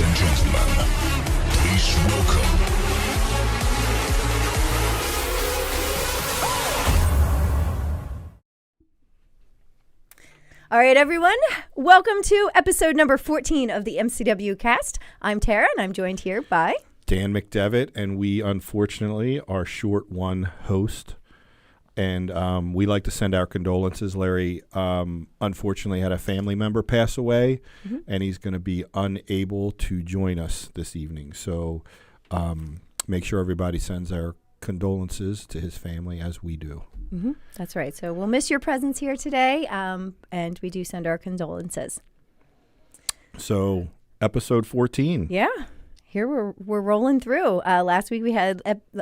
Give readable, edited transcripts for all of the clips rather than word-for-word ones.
and gentlemen, please welcome All right, everyone. Welcome to episode number 14 of the MCW Cast. I'm Tara, and I'm joined here by Dan McDevitt, and we unfortunately are short one host. And we like to send our condolences. Larry unfortunately had a family member pass away, and he's going to be unable to join us this evening. So make sure everybody sends our condolences to his family as we do. That's right. So we'll miss your presence here today, and we do send our condolences. So episode 14. Yeah. Here we're rolling through. Last week we had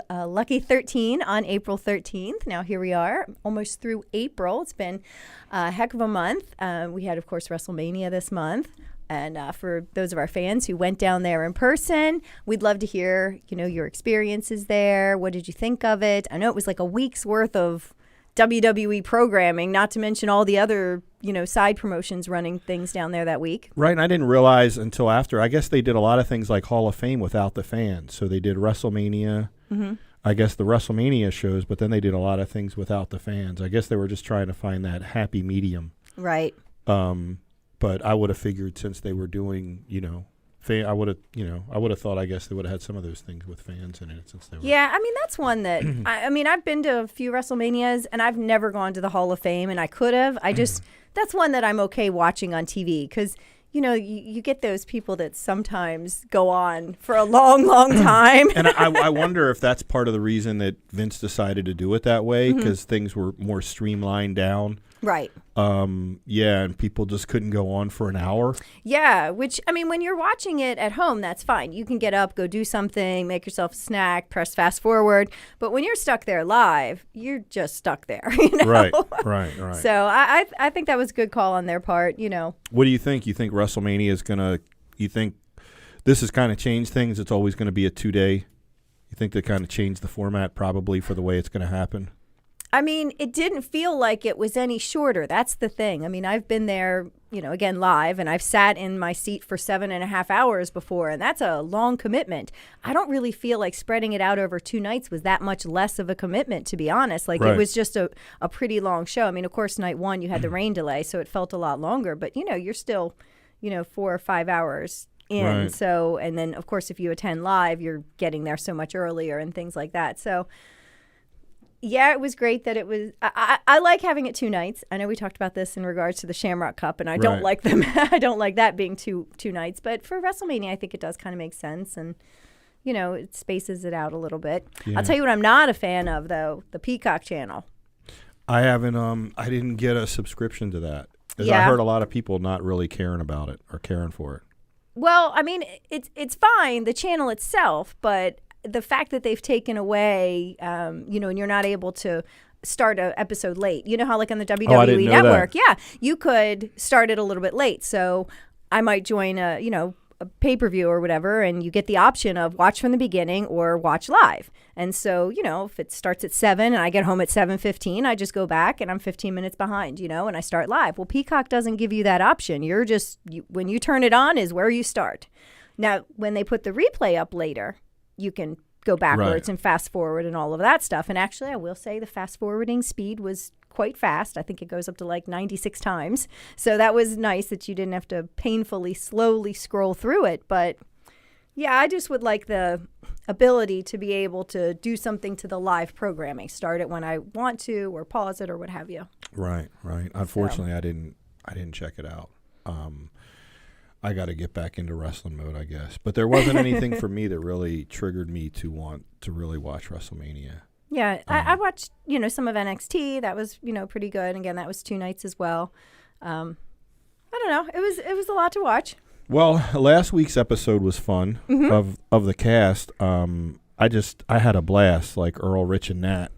Lucky 13 on April 13th. Now here we are, almost through April. It's been a heck of a month. We had, of course, WrestleMania this month. And for those of our fans who went down there in person, we'd love to hear, your experiences there. What did you think of it? I know it was like a week's worth of WWE programming, not to mention all the other, side promotions running things down there that week. Right, and I didn't realize until after. I guess they did a lot of things like Hall of Fame without the fans. So they did WrestleMania, I guess the WrestleMania shows, but then they did a lot of things without the fans. I guess they were just trying to find that happy medium. Right. But I would have figured since they were doing, I would have thought, I guess they would have had some of those things with fans in it since they were. Yeah, that's one that, I've been to a few WrestleManias and I've never gone to the Hall of Fame, and I could have. That's one that I'm okay watching on TV because, you get those people that sometimes go on for a long, long time. And I wonder if that's part of the reason that Vince decided to do it that way, because things were more streamlined down. Right. And people just couldn't go on for an hour. Yeah, which, when you're watching it at home, that's fine. You can get up, go do something, make yourself a snack, press fast forward. But when you're stuck there live, you're just stuck there, Right. So I think that was a good call on their part, What do you think? You think WrestleMania is you think this has kind of changed things? It's always going to be a 2-day You think they kind of changed the format probably for the way it's going to happen? I mean, it didn't feel like it was any shorter. That's the thing. I mean, I've been there, again, live, and I've sat in my seat for 7.5 hours before, and that's a long commitment. I don't really feel like spreading it out over 2 nights was that much less of a commitment, to be honest. Like, Right. It was just a pretty long show. I mean, of course, night one, you had the rain delay, so it felt a lot longer, but, you're still, 4 or 5 hours in. Right. So, and then, of course, if you attend live, you're getting there so much earlier and things like that. So, yeah, it was great that it was. I like having it 2 nights. I know we talked about this in regards to the Shamrock Cup, and I don't Right. like them. I don't like that being two nights. But for WrestleMania, I think it does kind of make sense, and it spaces it out a little bit. Yeah. I'll tell you what I'm not a fan of, though: the Peacock channel. I haven't. I didn't get a subscription to that. 'Cause I Yeah. heard a lot of people not really caring about it or caring for it. Well, I mean, it's fine, the channel itself, but the fact that they've taken away, and you're not able to start an episode late. You know how, like on the WWE I didn't know Network, that. yeah, you could start it a little bit late. So I might join a pay-per-view or whatever, and you get the option of watch from the beginning or watch live. And so, if it starts at 7 and I get home at 7:15, I just go back and I'm 15 minutes behind, and I start live. Well, Peacock doesn't give you that option. You're just, when you turn it on is where you start. Now, when they put the replay up later, you can go backwards Right. and fast forward and all of that stuff. And actually, I will say the fast forwarding speed was quite fast. I think it goes up to like 96 times. So that was nice that you didn't have to painfully, slowly scroll through it. But yeah, I just would like the ability to be able to do something to the live programming, start it when I want to or pause it or what have you. Right. Unfortunately, I didn't check it out. I got to get back into wrestling mode, I guess. But there wasn't anything for me that really triggered me to want to really watch WrestleMania. Yeah, I watched, some of NXT. That was, pretty good. Again, that was 2 nights as well. I don't know. It was a lot to watch. Well, last week's episode was fun of the cast. I had a blast, like Earl, Rich, and Nat.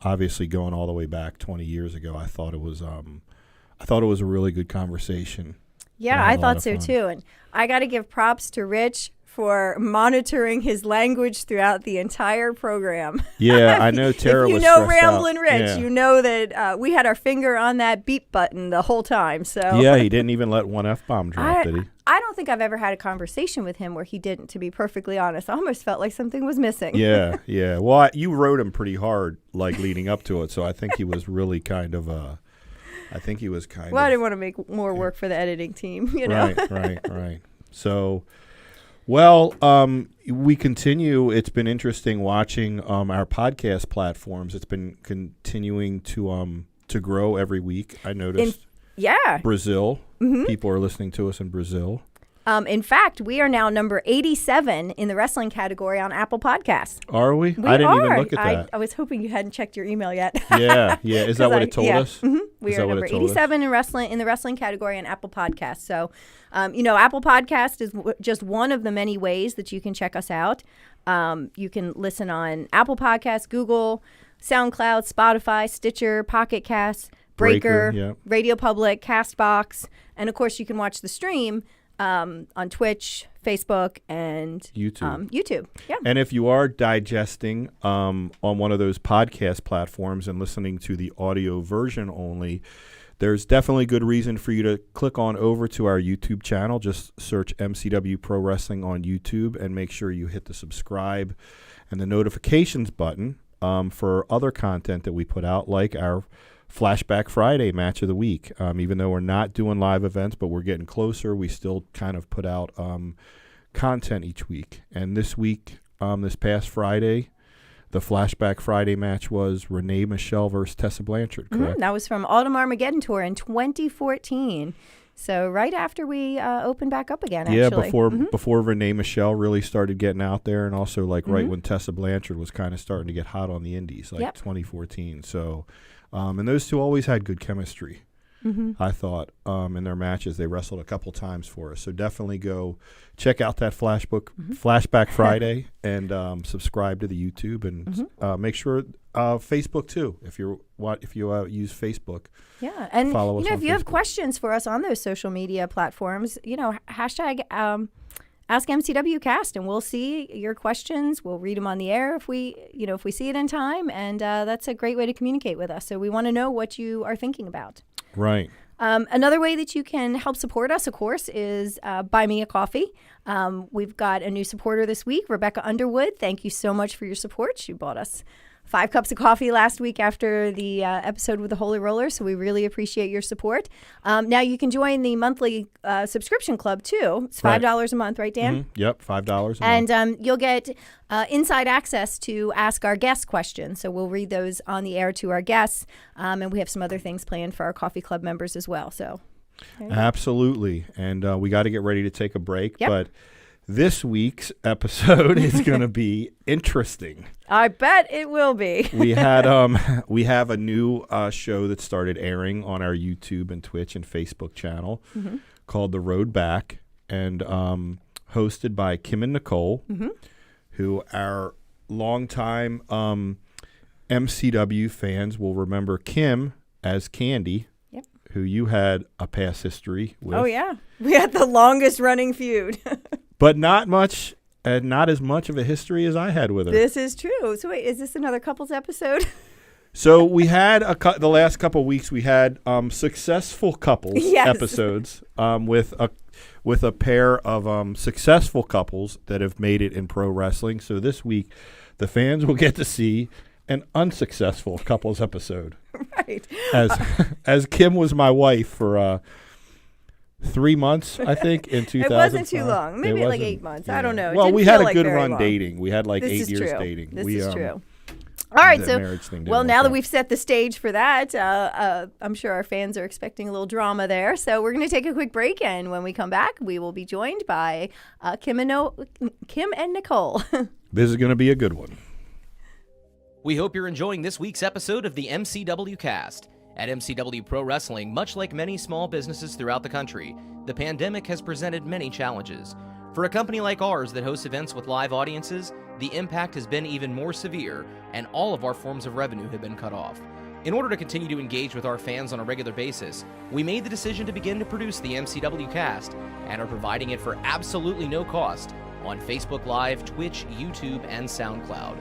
Obviously, going all the way back 20 years ago, I thought it was a really good conversation. Yeah, I thought so too. And I got to give props to Rich for monitoring his language throughout the entire program. Yeah, I know Tara was If you know stressed Ramblin' out. Rich, Yeah. you know that we had our finger on that beep button the whole time. So Yeah, he didn't even let one F-bomb drop, did he? I don't think I've ever had a conversation with him where he didn't, to be perfectly honest. I almost felt like something was missing. Yeah. Well, you wrote him pretty hard, like leading up to it, so I think he was really kind of I didn't want to make more work for the editing team, Right. So, well, we continue. It's been interesting watching our podcast platforms. It's been continuing to grow every week. I noticed. Brazil. Mm-hmm. People are listening to us in Brazil. In fact, we are now number 87 in the wrestling category on Apple Podcasts. Are we? We I didn't are. even look at that. I was hoping you hadn't checked your email yet. Yeah. Is that what it told us? Mm-hmm. We are number 87 in the wrestling category on Apple Podcasts. So, Apple Podcast is just one of the many ways that you can check us out. You can listen on Apple Podcasts, Google, SoundCloud, Spotify, Stitcher, Pocket Casts, Breaker, yep. Radio Public, Castbox, and of course you can watch the stream on Twitch, Facebook, and YouTube. Yeah. And if you are digesting on one of those podcast platforms and listening to the audio version only, there's definitely good reason for you to click on over to our YouTube channel. Just search MCW Pro Wrestling on YouTube and make sure you hit the subscribe and the notifications button for other content that we put out, like our Flashback Friday match of the week. Even though we're not doing live events, but we're getting closer, we still kind of put out content each week. And this week, this past Friday, the Flashback Friday match was Renee Michelle versus Tessa Blanchard, correct? Mm-hmm. That was from Autumn Armageddon Tour in 2014. So right after we opened back up again, actually. Yeah, before Renee Michelle really started getting out there, and also right when Tessa Blanchard was kind of starting to get hot on the indies, 2014. So, and those two always had good chemistry, I thought, in their matches. They wrestled a couple times for us. So definitely go check out that Flashback Friday and subscribe to the YouTube, and make sure Facebook too. If you use Facebook, and follow us on if you have Facebook. questions for us on those social media platforms, hashtag Ask MCW Cast, and we'll see your questions. We'll read them on the air if we see it in time, and that's a great way to communicate with us. So we want to know what you are thinking about. Right. Another way that you can help support us, of course, is buy me a coffee. We've got a new supporter this week, Rebecca Underwood. Thank you so much for your support. She bought us 5 cups of coffee last week after the episode with the Holy Roller, so we really appreciate your support. Now you can join the monthly subscription club, too. It's $5 a month, right, Dan? Mm-hmm. Yep, $5 a month. And you'll get inside access to ask our guests questions, so we'll read those on the air to our guests, and we have some other things planned for our coffee club members as well. So, absolutely, and we got to get ready to take a break, yep. But this week's episode is going to be interesting. I bet it will be. We have a new show that started airing on our YouTube and Twitch and Facebook channel called The Road Back, and hosted by Kim and Nicole, who our longtime MCW fans will remember Kim as Candy, who you had a past history with. Oh, yeah. We had the longest running feud. But not as much of a history as I had with her. This is true. So wait, is this another couples episode? So we had the last couple of weeks. We had successful couples episodes with a pair of successful couples that have made it in pro wrestling. So this week, the fans will get to see an unsuccessful couples episode. Right. As Kim was my wife for 3 months, I think, in 2000. It wasn't too long. Maybe like 8 months. Yeah. I don't know. Well, we had a good run dating. We had like 8 years dating. This is true. All right, so, now that we've set the stage for that, I'm sure our fans are expecting a little drama there. So we're going to take a quick break, and when we come back, we will be joined by Kim and Nicole. This is going to be a good one. We hope you're enjoying this week's episode of the MCW Cast. At MCW Pro Wrestling, much like many small businesses throughout the country, the pandemic has presented many challenges. For a company like ours that hosts events with live audiences, the impact has been even more severe, and all of our forms of revenue have been cut off. In order to continue to engage with our fans on a regular basis, we made the decision to begin to produce the MCW Cast, and are providing it for absolutely no cost on Facebook Live, Twitch, YouTube, and SoundCloud.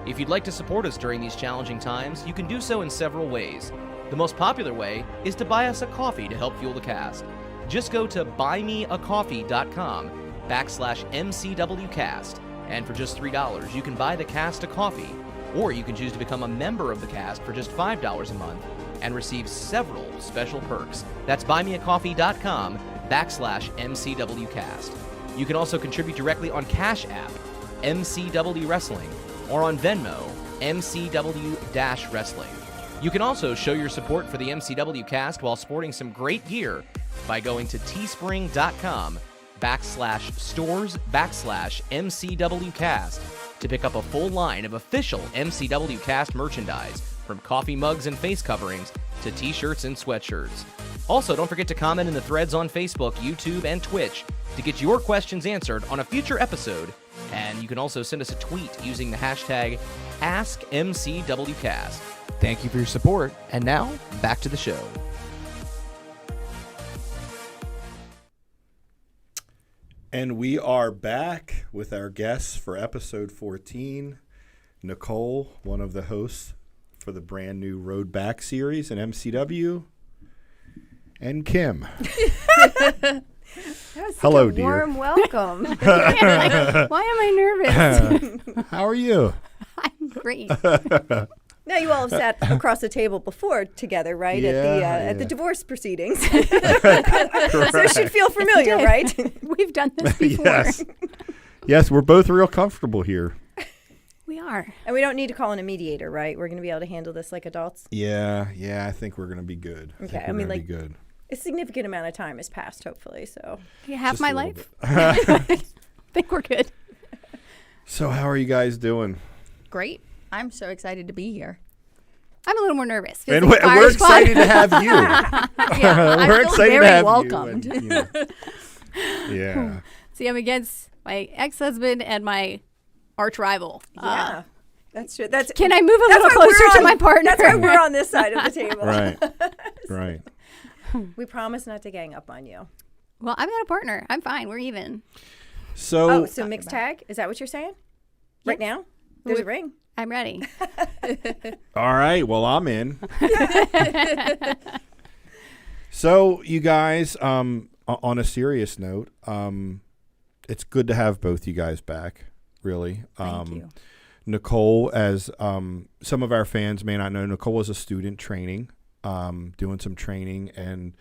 If you'd like to support us during these challenging times, you can do so in several ways. The most popular way is to buy us a coffee to help fuel the cast. Just go to buymeacoffee.com/MCWcast, and for just $3, you can buy the cast a coffee, or you can choose to become a member of the cast for just $5 a month and receive several special perks. That's buymeacoffee.com/MCWcast. You can also contribute directly on Cash App, MCW Wrestling, or on Venmo, MCW-Wrestling. You can also show your support for the MCW Cast while sporting some great gear by going to teespring.com/stores/MCWcast to pick up a full line of official MCW Cast merchandise, from coffee mugs and face coverings to t-shirts and sweatshirts. Also, don't forget to comment in the threads on Facebook, YouTube, and Twitch to get your questions answered on a future episode. And you can also send us a tweet using the hashtag AskMCWCast. Thank you for your support, and now, back to the show. And we are back with our guests for episode 14, Nicole, one of the hosts for the brand new Road Back series in MCW, and Kim. Hello, dear. Warm welcome. Why am I nervous? How are you? I'm great. Now, you all have sat across the table before together, right? At the divorce proceedings. So it should feel familiar, right? We've done this before. Yes. Yes, we're both real comfortable here. We are. And we don't need to call in a mediator, right? We're going to be able to handle this like adults. Yeah, I think we're going to be good. Okay, I mean, like, good. A significant amount of time has passed, hopefully. So half my life. I think we're good. So how are you guys doing? Great. I'm so excited to be here. I'm a little more nervous. And we're excited to have you. Yeah, we're excited to have welcomed. You. And, yeah. See, I'm against my ex-husband and my arch rival. Yeah. That's true. Can I move a little closer to my partner? That's why we're on this side of the table. Right. We promise not to gang up on you. Well, I've got a partner. I'm fine. We're even. So, so mixed tag? Is that what you're saying? Right now? There's a ring. I'm ready. all right. Well, I'm in. So, you guys, on a serious note, it's good to have both you guys back, really. Thank you. Nicole, as some of our fans may not know, Nicole is a student training, doing some training. And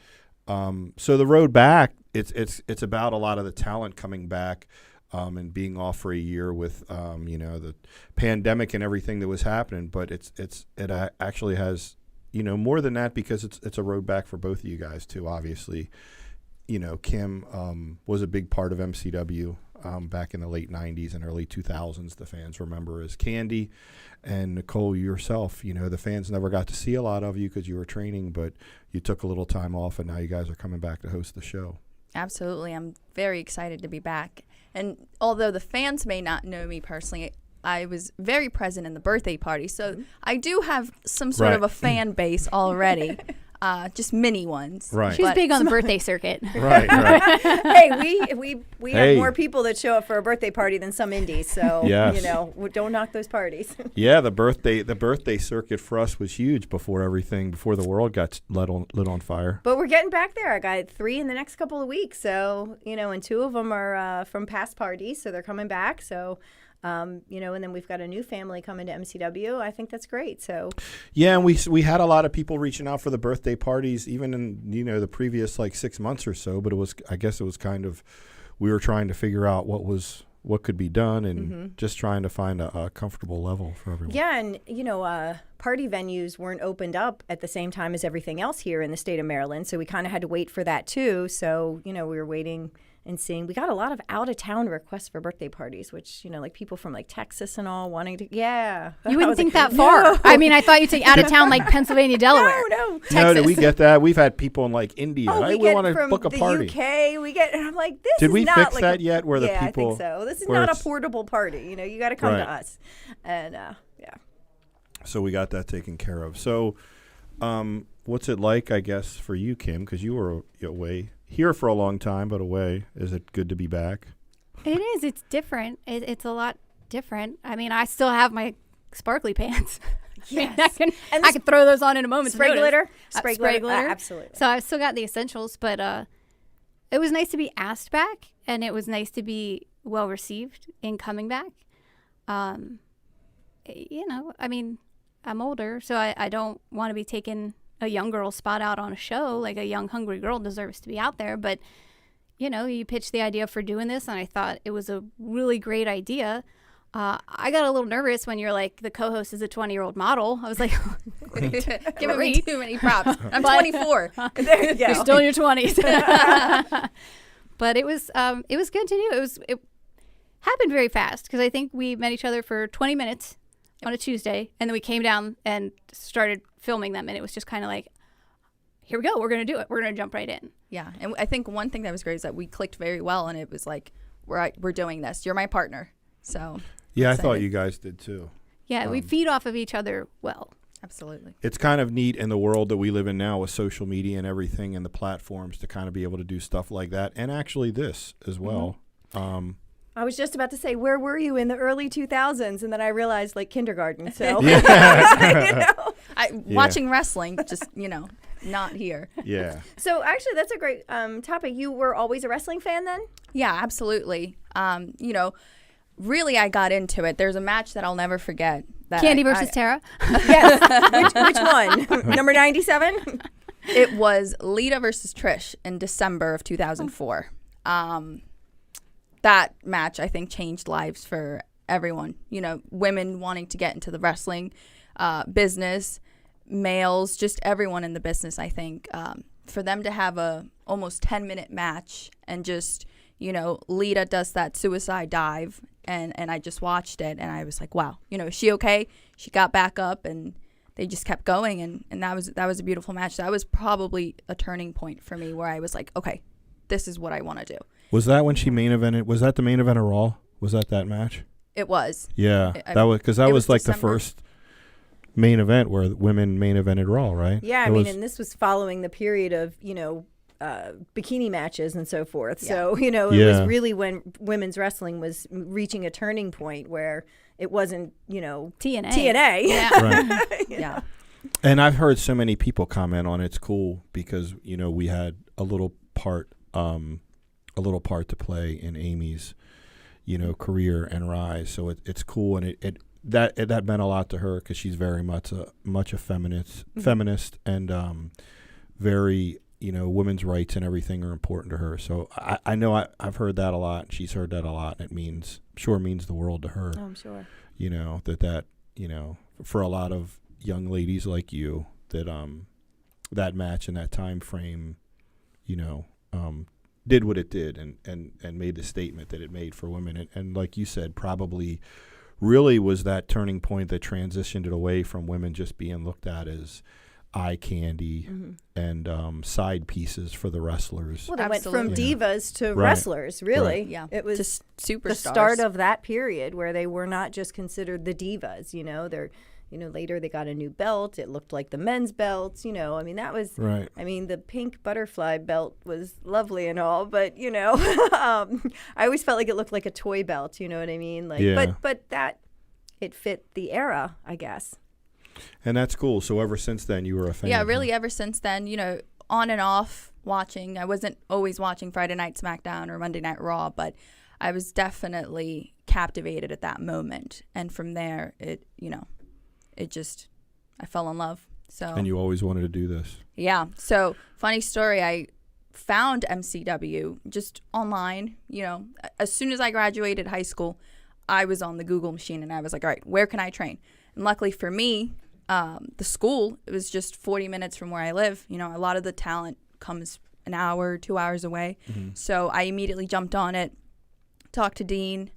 so the road back, it's about a lot of the talent coming back and being off for a year with, the pandemic and everything that was happening. But it actually has, more than that, because it's a road back for both of you guys too. Obviously, Kim was a big part of MCW back in the late 90s and early 2000s. The fans remember as Candy. And Nicole, yourself, the fans never got to see a lot of you because you were training, but you took a little time off, and now you guys are coming back to host the show. Absolutely. I'm very excited to be back. And although the fans may not know me personally, I was very present in the birthday party. So I do have some sort of a fan base already. Just mini ones. Right. She's big on the birthday circuit. Right. Hey, we Hey. have more people that show up for a birthday party than some indies, so Yes. don't knock those parties. Yeah, the birthday circuit for us was huge before the world got lit on fire. But we're getting back there. I got 3 in the next couple of weeks, so and 2 of them are from past parties, so they're coming back. So. And then we've got a new family coming to MCW. I think that's great. So, yeah, and we had a lot of people reaching out for the birthday parties, even in the previous 6 months or so. But I guess it was kind of, we were trying to figure out what could be done, and just trying to find a comfortable level for everyone. Yeah, and party venues weren't opened up at the same time as everything else here in the state of Maryland, so we kind of had to wait for that too. So we were waiting and seeing. We got a lot of out-of-town requests for birthday parties, which, people from Texas and all wanting to, yeah. You wouldn't think that far. No. I mean, I thought you'd say out of town like Pennsylvania, Delaware. No. No, did we get that? We've had people in India. Oh, we get want to from book a the party. UK. We get, and I'm like, this Did is we not fix like that yet? Where the yeah, people? I think so. This is where not a it's- portable party. You got to come Right. to us, and yeah. So we got that taken care of. So, what's it like, I guess, for you, Kim? Because you were away here for a long time, but away. Is it good to be back? It is. It's different. It's a lot different. I mean, I still have my sparkly pants. Yes. I can throw those on in a moment. Spray glitter? Spray Spray glitter. absolutely. So I've still got the essentials, but it was nice to be asked back, and it was nice to be well received in coming back. I mean, I'm older, so I don't want to be taking a young girl's spot out on a show. Like, a young, hungry girl deserves to be out there. But, you pitched the idea for doing this, and I thought it was a really great idea. I got a little nervous when you're like, the co-host is a 20-year-old model. I was like, Giving me too many props. I'm 24. There you go. you're still in your 20s. But it was good to do. It happened very fast because I think we met each other for 20 minutes on a Tuesday, and then we came down and started filming them, and it was just kind of like, here we go, we're going to do it. We're going to jump right in. Yeah, and I think one thing that was great is that we clicked very well, and it was like, we're doing this. You're my partner. So Yeah, I excited. thought you guys did too. Yeah, we feed off of each other well. Absolutely. It's kind of neat in the world that we live in now with social media and everything and the platforms to kind of be able to do stuff like that, and actually this as well. I was just about to say, where were you in the early 2000s? And then I realized, kindergarten. So, Watching wrestling, just, not here. Yeah. So actually, that's a great topic. You were always a wrestling fan then? Yeah, absolutely. Really, I got into it. There's a match that I'll never forget. Candy versus Tara. Yes. Which one? Number 97? It was Lita versus Trish in December of 2004. That match, I think, changed lives for everyone. Women wanting to get into the wrestling business, males, just everyone in the business, I think. For them to have a almost 10-minute match and just, Lita does that suicide dive, and I just watched it, and I was like, wow, is she okay? She got back up, and they just kept going, and that was a beautiful match. That was probably a turning point for me where I was like, okay, this is what I want to do. Was that when she main evented? Was that the main event of Raw? Was that match? It was. Yeah, that was because that was like the December. first main event where women main evented Raw, right? Yeah, And this was following the period of, bikini matches and so forth. Yeah. So, it was really when women's wrestling was reaching a turning point where it wasn't, TNA. TNA. Right. Yeah. And I've heard so many people comment on it's cool because, we had a little part to play in Amy's, career and rise. So it's cool. And that meant a lot to her because she's very much a feminist and very, women's rights and everything are important to her. So I know I've heard that a lot. And she's heard that a lot. And it means the world to her. Oh, I'm sure. That for a lot of young ladies like you, that match and that time frame, did what it did and made the statement that it made for women. And like you said, probably really was that turning point that transitioned it away from women just being looked at as eye candy and side pieces for the wrestlers. Well, they went from Absolutely. divas to Right. wrestlers, really. Right. Yeah. It was Just superstars. the start of that period where they were not just considered the divas, they're, later they got a new belt. It looked like the men's belts, that was, Right. the pink butterfly belt was lovely and all, but, I always felt like it looked like a toy belt, you know what I mean? Like, Yeah. but that, it fit the era, I guess. And that's cool. So ever since then, you were a fan. Yeah, of really her. ever since then, on and off watching. I wasn't always watching Friday Night SmackDown or Monday Night Raw, but I was definitely captivated at that moment. And from there, I fell in love. So And you always wanted to do this. yeah. So funny story, I found MCW just online, as soon as I graduated high school, I was on the Google machine and I was like, all right, where can I train? And luckily for me, the school, it was just 40 minutes from where I live. A lot of the talent comes an hour, 2 hours away. So I immediately jumped on it, talked to Dean,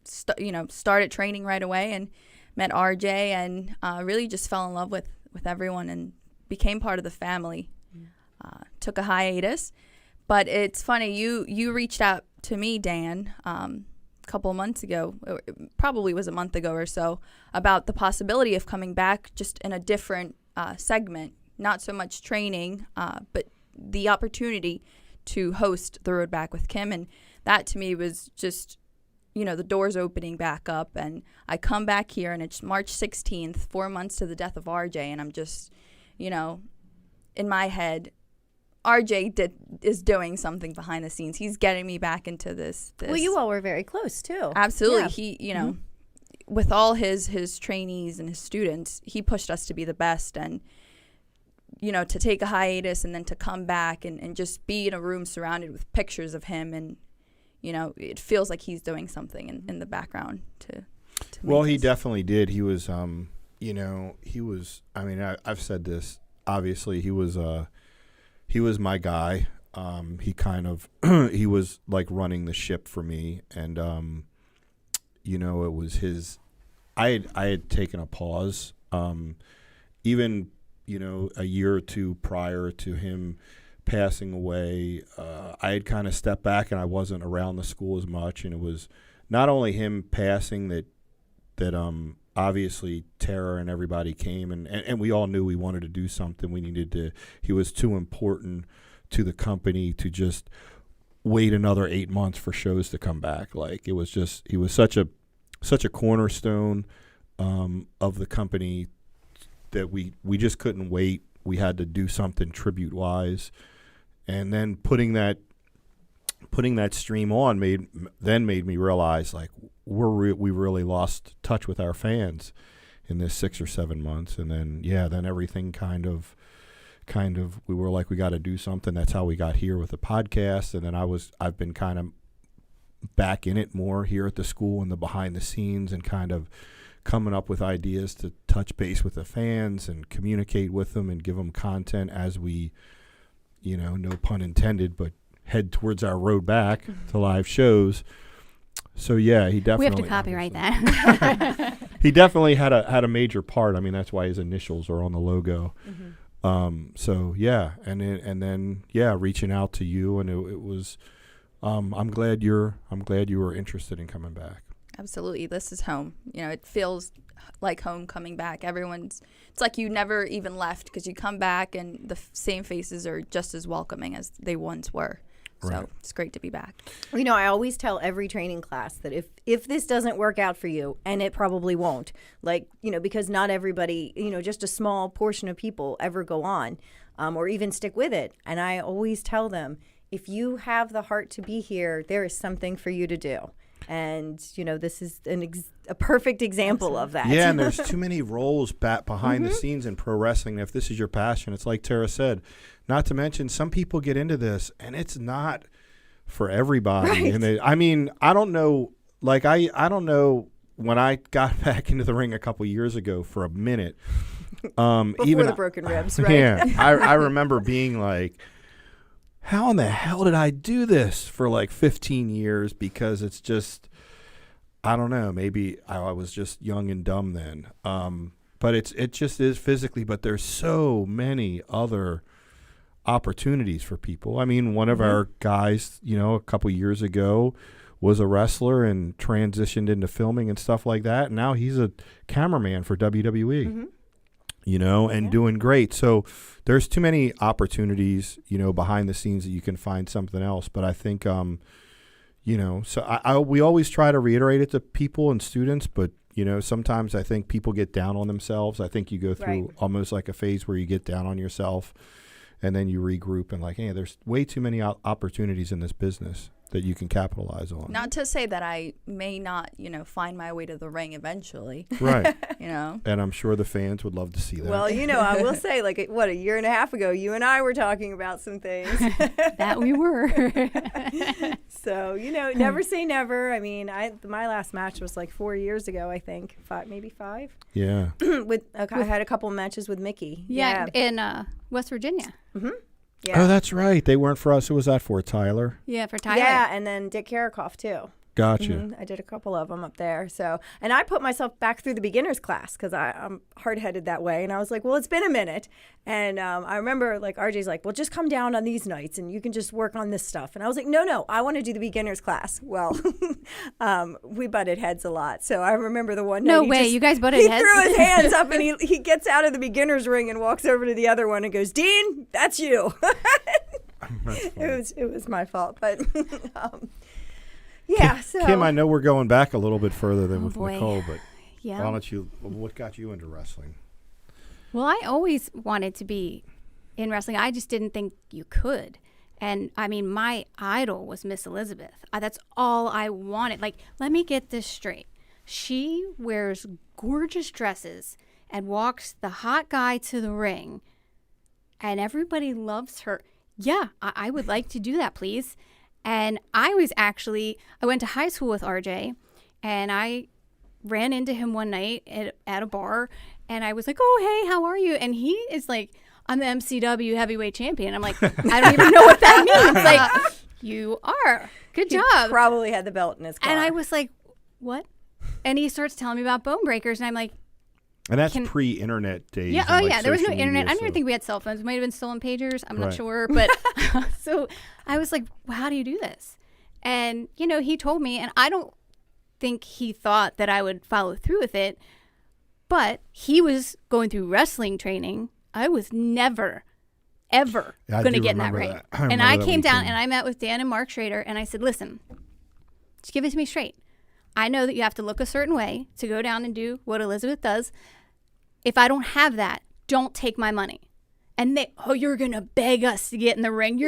started training right away and met RJ and really just fell in love with everyone and became part of the family. Took a hiatus. But it's funny, you reached out to me, Dan, couple of months ago, it probably was a month ago or so, about the possibility of coming back just in a different segment, not so much training, but the opportunity to host The Road Back with Kim. And that to me was just, the doors opening back up. And I come back here and it's March 16th, 4 months to the death of RJ. And I'm just, in my head, RJ is doing something behind the scenes. He's getting me back into this. Well, you all were very close, too. Absolutely. Yeah. He, with all his trainees and his students, he pushed us to be the best. And, to take a hiatus and then to come back and just be in a room surrounded with pictures of him. And, it feels like he's doing something in the background to Well, make he this. definitely did. He was, I've said this, obviously he was my guy. He kind of, he was like running the ship for me. And, it was his, I had taken a pause, even, a year or two prior to him passing away. I had kind of stepped back and I wasn't around the school as much. And it was not only him passing that obviously Tara and everybody came and we all knew we wanted to do something. He was too important to the company to just wait another 8 months for shows to come back. Like he was such a cornerstone of the company that we just couldn't wait. We had to do something tribute wise. And then putting that stream on made me realize like we really lost touch with our fans in this 6 or 7 months. And then everything kind of we were like, we got to do something. That's how we got here with the podcast. And then I've been kind of back in it more here at the school and the behind the scenes and kind of coming up with ideas to touch base with the fans and communicate with them and give them content as we, no pun intended, but head towards our road back to live shows. So yeah, he definitely. We have to copyright that. He definitely had a major part. I mean, that's why his initials are on the logo. So yeah, and then reaching out to you, and it was. I'm glad you were interested in coming back. Absolutely, this is home. It feels like home coming back. It's like you never even left because you come back and the same faces are just as welcoming as they once were. Right. So it's great to be back. You know, I always tell every training class that if this doesn't work out for you, and it probably won't, like, you know, because not everybody, you know, just a small portion of people ever go on or even stick with it. And I always tell them, if you have the heart to be here, there is something for you to do. And, you know, this is a perfect example of that. Yeah, and there's too many roles behind the scenes in pro wrestling. If this is your passion, it's like Tara said. Not to mention, some people get into this, and it's not for everybody. Right. And I mean, I don't know. Like, I don't know when I got back into the ring a couple years ago for a minute. Before even the broken ribs, right? Yeah, I remember being like, how in the hell did I do this for like 15 years? Because it's just, I don't know, maybe I was just young and dumb then. But it just is physically, but there's so many other opportunities for people. I mean, one of our guys, you know, a couple years ago was a wrestler and transitioned into filming and stuff like that. And now he's a cameraman for WWE. You know, and doing great. So there's too many opportunities, you know, behind the scenes that you can find something else. But I think, you know, so we always try to reiterate it to people and students. But, you know, sometimes I think people get down on themselves. I think you go through almost like a phase where you get down on yourself and then you regroup and like, hey, there's way too many opportunities in this business that you can capitalize on. Not to say that I may not, you know, find my way to the ring eventually. Right. You know. And I'm sure the fans would love to see that. Well, you know, I will say, like, a year and a half ago, you and I were talking about some things. That we were. So, you know, never say never. I mean, my last match was like 4 years ago, I think. Maybe 5. Yeah. I had a couple matches with Mickey. Yeah, in West Virginia. Yeah. Oh, that's right. They weren't for us. Who was that for? Tyler? Yeah, for Tyler. Yeah, and then Dick Karakoff, too. Gotcha. I did a couple of them up there. So, and I put myself back through the beginner's class because I'm hard-headed that way. And I was like, well, it's been a minute. And I remember, like, RJ's like, well, just come down on these nights and you can just work on this stuff. And I was like, no, I want to do the beginner's class. Well, we butted heads a lot. So I remember the one night. No way, you guys butted heads? He threw his hands up and he gets out of the beginner's ring and walks over to the other one and goes, Dean, that's you. It was my fault. But yeah, so Kim, I know we're going back a little bit further than with boy. Nicole, but Yeah. why don't you? What got you into wrestling? Well, I always wanted to be in wrestling. I just didn't think you could. And I mean, my idol was Miss Elizabeth. That's all I wanted. Like, let me get this straight. She wears gorgeous dresses and walks the hot guy to the ring, and everybody loves her. Yeah, I would like to do that, please. And I went to high school with RJ, and I ran into him one night at a bar, and I was like, oh, hey, how are you? And he is like, I'm the MCW heavyweight champion. I'm like, I don't even know what that means. Like, you are. Good he job. probably had the belt in his car. And I was like, what? And he starts telling me about bone breakers, and I'm like, And that's pre-internet days. yeah, and, oh like, yeah, there was no social internet. media, I don't even so- think we had cell phones. We might have been stolen pagers. I'm not Right. sure. But so I was like, well, how do you do this? And, you know, he told me, and I don't think he thought that I would follow through with it, but he was going through wrestling training. I was never, ever Yeah, I going to do get in that remember ring. that. I And remember I that came down weekend. and I met with Dan and Mark Schrader, and I said, listen, just give it to me straight. I know that you have to look a certain way to go down and do what Elizabeth does. If I don't have that, don't take my money. And they, oh, you're going to beg us to get in the ring.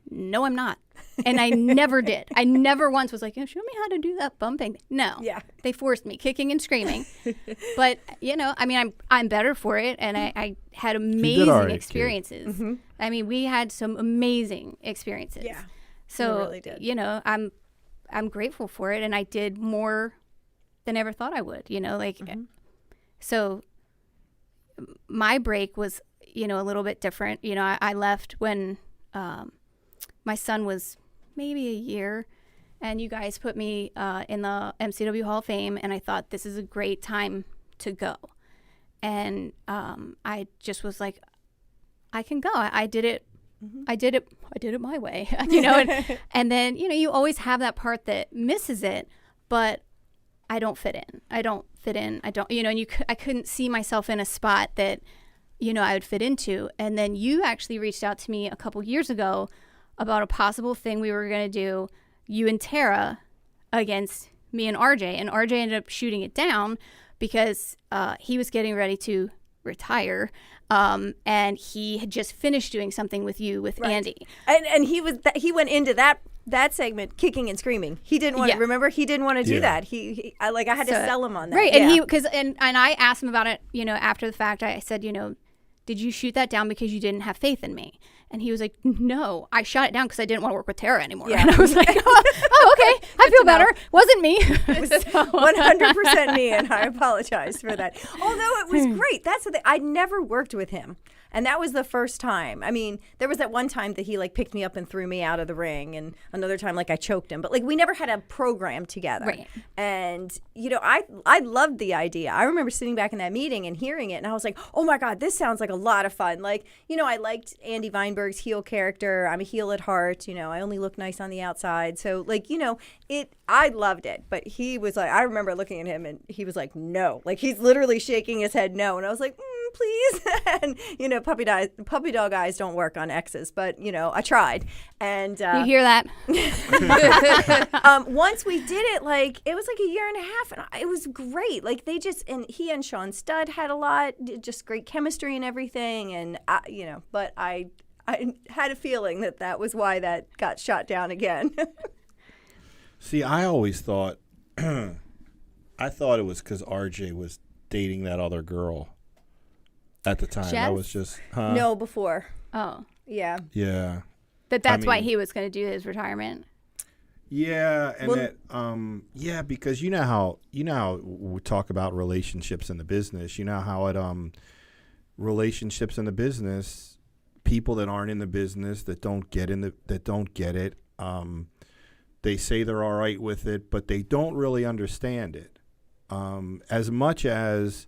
No, I'm not. And I never did. I never once was like, show me how to do that bumping. No. Yeah. They forced me, kicking and screaming. But, you know, I mean, I'm better for it. And I had amazing all right, kid. experiences. I mean, we had some amazing experiences. Yeah. So, You really did. you know, I'm grateful for it. And I did more than I ever thought I would, you know, like, so my break was, you know, a little bit different. You know, I left when my son was maybe a year, and you guys put me in the MCW Hall of Fame, and I thought this is a great time to go. And I just was like, I can go. I did it. I did it my way, you know. And then, you know, you always have that part that misses it, but I don't fit in. I don't, and I couldn't see myself in a spot that, I would fit into. And then you actually reached out to me a couple years ago about a possible thing we were going to do, you and Tara against me and RJ. And RJ ended up shooting it down because he was getting ready to retire. And he had just finished doing something with you, with Andy. And he went into that segment kicking and screaming. He didn't want to, remember? He didn't want to do that. I had to sell him on that. Right. And and I asked him about it, after the fact. I said, did you shoot that down because you didn't have faith in me? And he was like, no, I shot it down because I didn't want to work with Tara anymore. Yeah. And I was like, oh, okay. I feel better. Wasn't me. It was 100% me, and I apologize for that. Although it was great. That's the thing. I never worked with him. And that was the first time. I mean, there was that one time that he picked me up and threw me out of the ring, and another time I choked him. But we never had a program together. Right. And I loved the idea. I remember sitting back in that meeting and hearing it, and I was like, oh my God, this sounds like a lot of fun. I liked Andy Weinberg's heel character. I'm a heel at heart. I only look nice on the outside. So I loved it. But he was I remember looking at him, and he was like, no. He's literally shaking his head no. And I was like, please. And puppy dog eyes don't work on exes, but I tried. And you hear that? Once we did it, it was a year and a half, and it was great. And he and Sean Studd had a lot, just great chemistry and everything. And but I had a feeling that was why that got shot down again. See, I always thought it was because RJ was dating that other girl. At the time, that was just no, before. Oh, yeah. That's why he was going to do his retirement. Yeah, and because you know how we talk about relationships in the business. You know how relationships in the business, people that aren't in the business that don't get it. They say they're all right with it, but they don't really understand it. As much as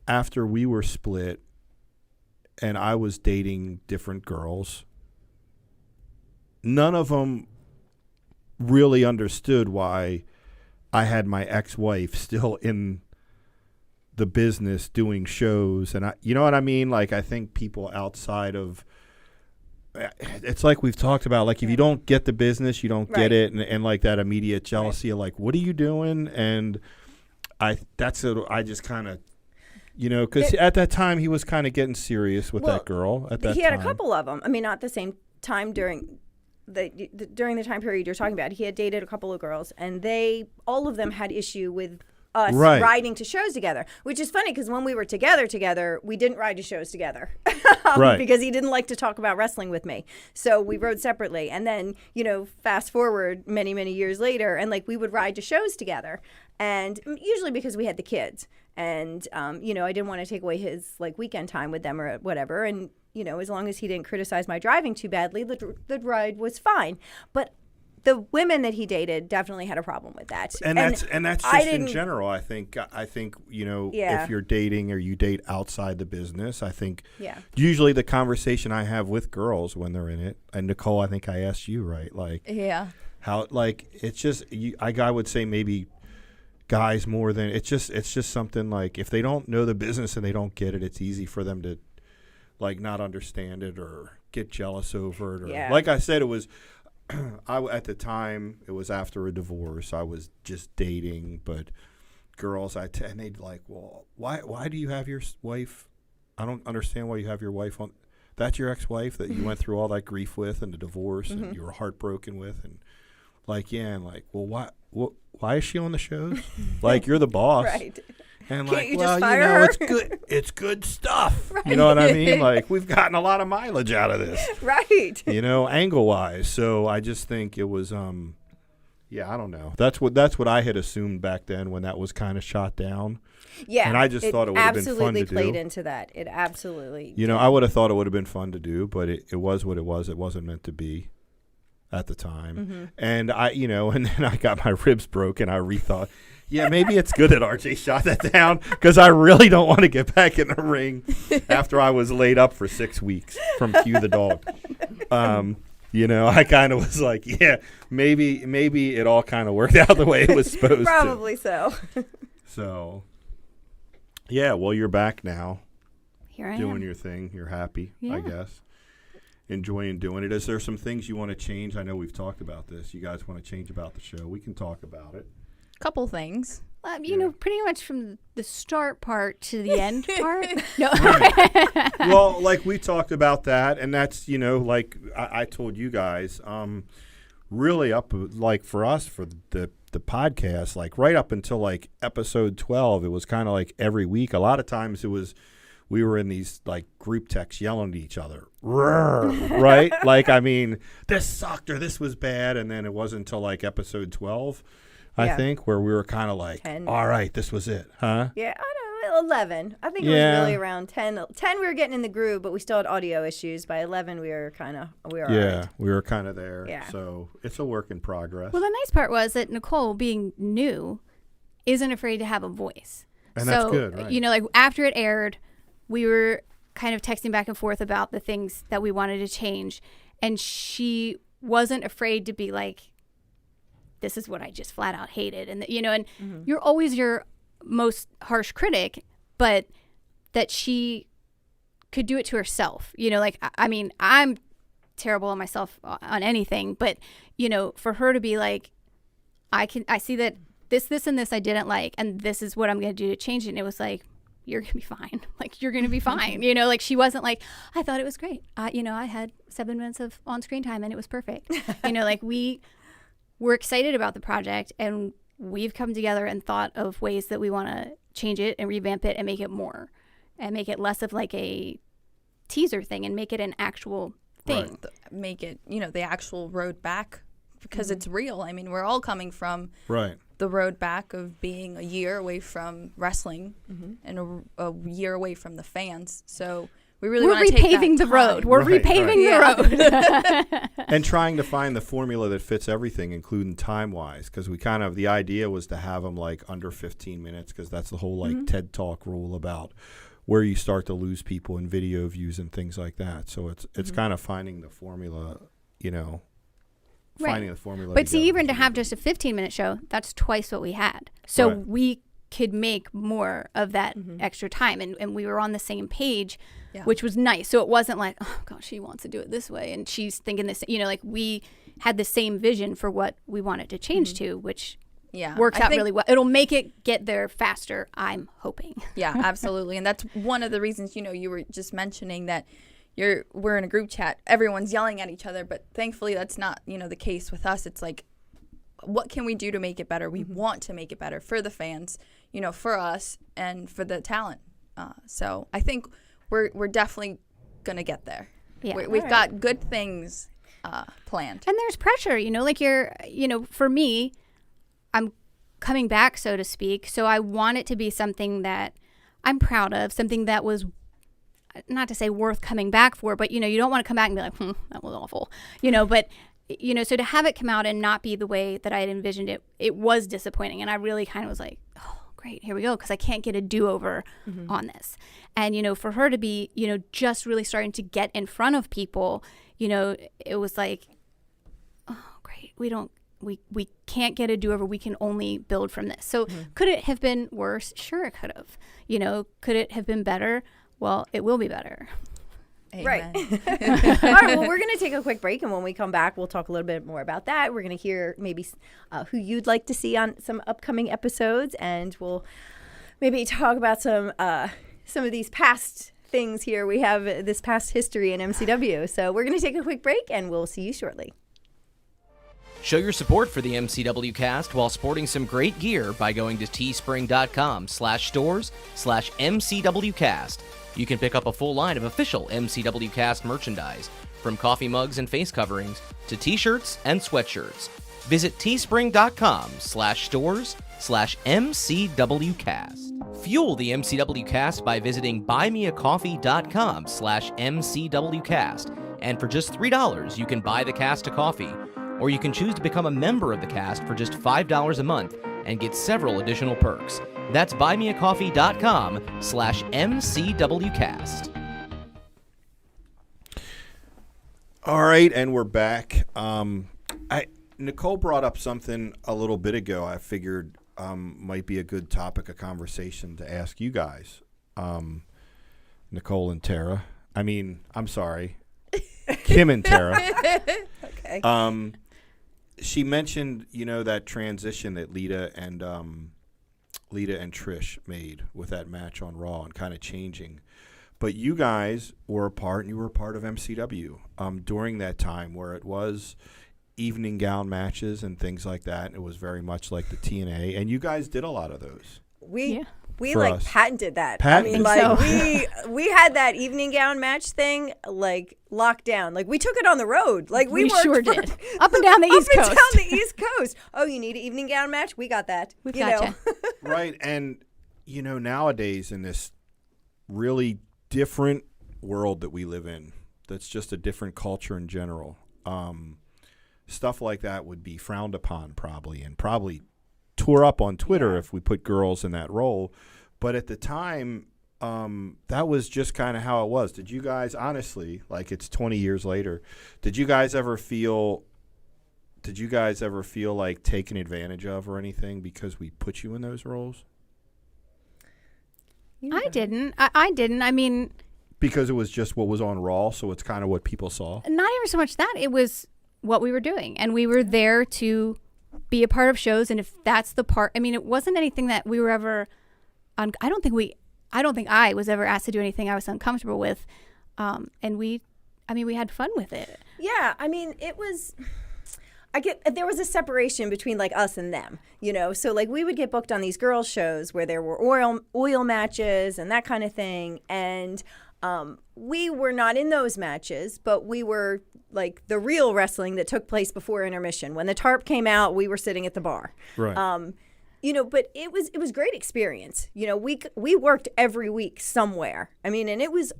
after we were split and I was dating different girls, none of them really understood why I had my ex-wife still in the business doing shows. And you know what I mean? I think people outside of, it's we've talked about, if you don't get the business, you don't get it. And that immediate jealousy of what are you doing? And I just kind of, because at that time he was kind of getting serious with that girl. He had a couple of them. I mean, not the same time during the time period you're talking about. He had dated a couple of girls, and all of them had issue with us riding to shows together, which is funny because when we were together, we didn't ride to shows together because he didn't like to talk about wrestling with me. So we rode separately. And then, fast forward many, many years later, and we would ride to shows together. And usually because we had the kids, and I didn't want to take away his weekend time with them or whatever. And as long as he didn't criticize my driving too badly, the ride was fine. But the women that he dated definitely had a problem with that. And that's just in general. I think if you're dating or you date outside the business, I think usually the conversation I have with girls when they're in it, and Nicole, I think I asked you, right? How it's just I would say maybe guys more than it's just something if they don't know the business and they don't get it, it's easy for them to not understand it or get jealous over it. Or like I said, it was at the time it was after a divorce. I was just dating, but girls and they'd well, why do you have your wife? I don't understand why you have your wife on. That's your ex-wife that you went through all that grief with and the divorce and you were heartbroken with, and well, why is she on the shows? You're the boss. Right. And Can't you just fire her? It's good. It's good stuff. Right. You know what I mean? We've gotten a lot of mileage out of this. Right. Angle wise. So I just think it was, I don't know. That's what I had assumed back then when that was kind of shot down. Yeah. And I just thought it would have been fun to do. Absolutely played into that. It absolutely. I would have thought it would have been fun to do, but it was what it was. It wasn't meant to be at the time. Mm-hmm. And and then I got my ribs broken. I rethought. Yeah, maybe it's good that RJ shot that down because I really don't want to get back in the ring after I was laid up for 6 weeks from Q the dog. You know, I kind of was like, yeah, maybe it all kind of worked out the way it was supposed Probably so. So, yeah, well, you're back now. Here I doing am. your thing. You're happy, Yeah. I guess. Enjoying doing it. Is there some things you want to change? I know we've talked about this. You guys want to change about the show? We can talk about it. Couple things. You know, pretty much from the start part to the end part. No. Well, like we talked about that, and that's, you know, like I told you guys, really up, like for us, for the podcast, like right up until like episode 12, it was kind of like every week. A lot of times we were in these like group texts yelling at each other, right? Like, I mean, this sucked or this was bad, and then it wasn't until like episode 12, I think, where we were kind of like, 10. all right, this was it, huh? Yeah, I don't know, 11. I think it was really around 10. 10 we were getting in the groove, but we still had audio issues. By 11 we were all right. We were kind of there. Yeah. So it's a work in progress. Well, the nice part was that Nicole, being new, isn't afraid to have a voice. And so, that's good, right? You know, like after it aired, we were kind of texting back and forth about the things that we wanted to change. And she wasn't afraid to be like, this is what I just flat out hated. And, you know, and you're always your most harsh critic, but that she could do it to herself. You know, like, I mean, I'm terrible on myself on anything, but, you know, for her to be like, I see that this, and this I didn't like, and this is what I'm going to do to change it. And it was like, you're going to be fine. Like, you're going to be fine. You know, like she wasn't like, I thought it was great. You know, I had 7 minutes of on-screen time and it was perfect. You know, like we're excited about the project, and we've come together and thought of ways that we want to change it and revamp it and make it more and make it less of like a teaser thing and make it an actual thing. Right. Make it, you know, the actual road back, because it's real. I mean, we're all coming from the road back of being a year away from wrestling and a year away from the fans. So we really want to take that repaving the road. We're Right, repaving the road. And trying to find the formula that fits everything, including time-wise, because the idea was to have them like under 15 minutes, because that's the whole like TED Talk rule about where you start to lose people in video views and things like that. So it's kind of finding the formula, you know, finding the formula. But see, even to have just a 15-minute show, that's twice what we had. So we could make more of that extra time, and we were on the same page. Yeah. Which was nice. So it wasn't like, oh gosh, she wants to do it this way and she's thinking this, you know, like we had the same vision for what we wanted to change to, which works out really well. It'll make it get there faster, I'm hoping. Yeah, absolutely. And that's one of the reasons, you know, you were just mentioning that we're in a group chat, everyone's yelling at each other, but thankfully that's not, you know, the case with us. It's like, what can we do to make it better? We want to make it better for the fans, you know, for us and for the talent. So I think we're definitely going to get there. Yeah. We've got good things planned. And there's pressure, you know, like you know, for me, I'm coming back, so to speak. So I want it to be something that I'm proud of, something that was, not to say worth coming back for, but, you know, you don't want to come back and be like, that was awful, you know, but, you know, so to have it come out and not be the way that I had envisioned it, it was disappointing. And I really kind of was like, oh, great, here we go, because I can't get a do-over on this. And, you know, for her to be, you know, just really starting to get in front of people, you know, it was like, oh, great, we can't get a do-over. We can only build from this. So could it have been worse? Sure, it could have. You know, could it have been better? Well, it will be better. Amen. Right. All right, well, we're going to take a quick break, and when we come back, we'll talk a little bit more about that. We're going to hear maybe who you'd like to see on some upcoming episodes, and we'll maybe talk about some of these past things here. We have this past history in MCW. So we're going to take a quick break, and we'll see you shortly. Show your support for the MCW Cast while sporting some great gear by going to teespring.com/stores/MCWcast. You can pick up a full line of official MCW Cast merchandise, from coffee mugs and face coverings to t-shirts and sweatshirts. Visit teespring.com/stores/MCWcast. Fuel the MCW Cast by visiting buymeacoffee.com/MCWcast. And for just $3, you can buy the cast a coffee, or you can choose to become a member of the cast for just $5 a month and get several additional perks. That's buymeacoffee.com/MCWcast. All right, and we're back. Nicole brought up something a little bit ago I figured might be a good topic of conversation to ask you guys, Nicole and Tara. I mean, I'm sorry, Kim and Tara. Okay. She mentioned, that transition that Lita and Trish made with that match on Raw and kind of changing. But you guys were a part of MCW during that time where it was evening gown matches and things like that. And it was very much like the TNA. And you guys did a lot of those. We For like us. patented that. Patented. I mean, we had that evening gown match thing like locked down. Like we took it on the road. Like we worked sure did. Up and down the East Coast. Up and down the East Coast. Oh, you need an evening gown match? We got that. We gotcha. Right. And, nowadays in this really different world that we live in, that's just a different culture in general, stuff like that would be frowned upon probably, and probably tore up on Twitter if we put girls in that role. But at the time, that was just kind of how it was. Did you guys, honestly, like it's 20 years later, did you guys ever feel like taken advantage of or anything because we put you in those roles? I didn't. I didn't. I mean, Because it was just what was on Raw, so it's kind of what people saw? not even so much that. It was what we were doing. And we were there to be a part of shows. And if that's the part, I mean, it wasn't anything that we were ever, I don't think I was ever asked to do anything I was uncomfortable with. And we had fun with it. Yeah, I mean, it was. There was a separation between like us and them, So like we would get booked on these girls shows where there were oil matches and that kind of thing, and we were not in those matches, but we were like the real wrestling that took place before intermission. When the tarp came out, we were sitting at the bar. Right. But it was great experience. We worked every week somewhere. I mean, and it was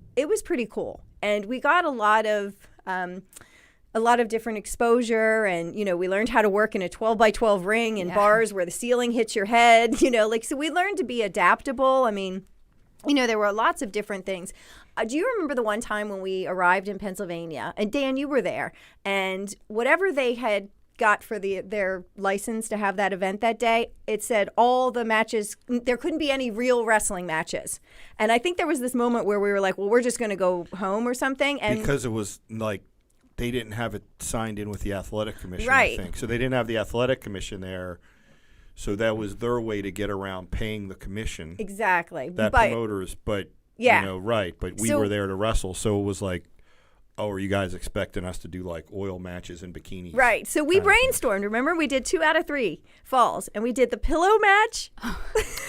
pretty cool, and we got a lot of different exposure, and we learned how to work in a 12x12 ring in bars where the ceiling hits your head. So we learned to be adaptable. I mean, there were lots of different things. Do you remember the one time when we arrived in Pennsylvania, and Dan, you were there, and whatever they had got for their license to have that event that day, it said all the matches, there couldn't be any real wrestling matches. And I think there was this moment where we were like, well, we're just going to go home or something. And because it was like they didn't have it signed in with the athletic commission, right. I think. So they didn't have the athletic commission there. So that was their way to get around paying the commission. Exactly. Promoters, but yeah. right. But we were there to wrestle. So it was like, oh, are you guys expecting us to do like oil matches in bikinis? Right. So we brainstormed. Remember, we did 2 out of 3 falls, and we did the pillow match.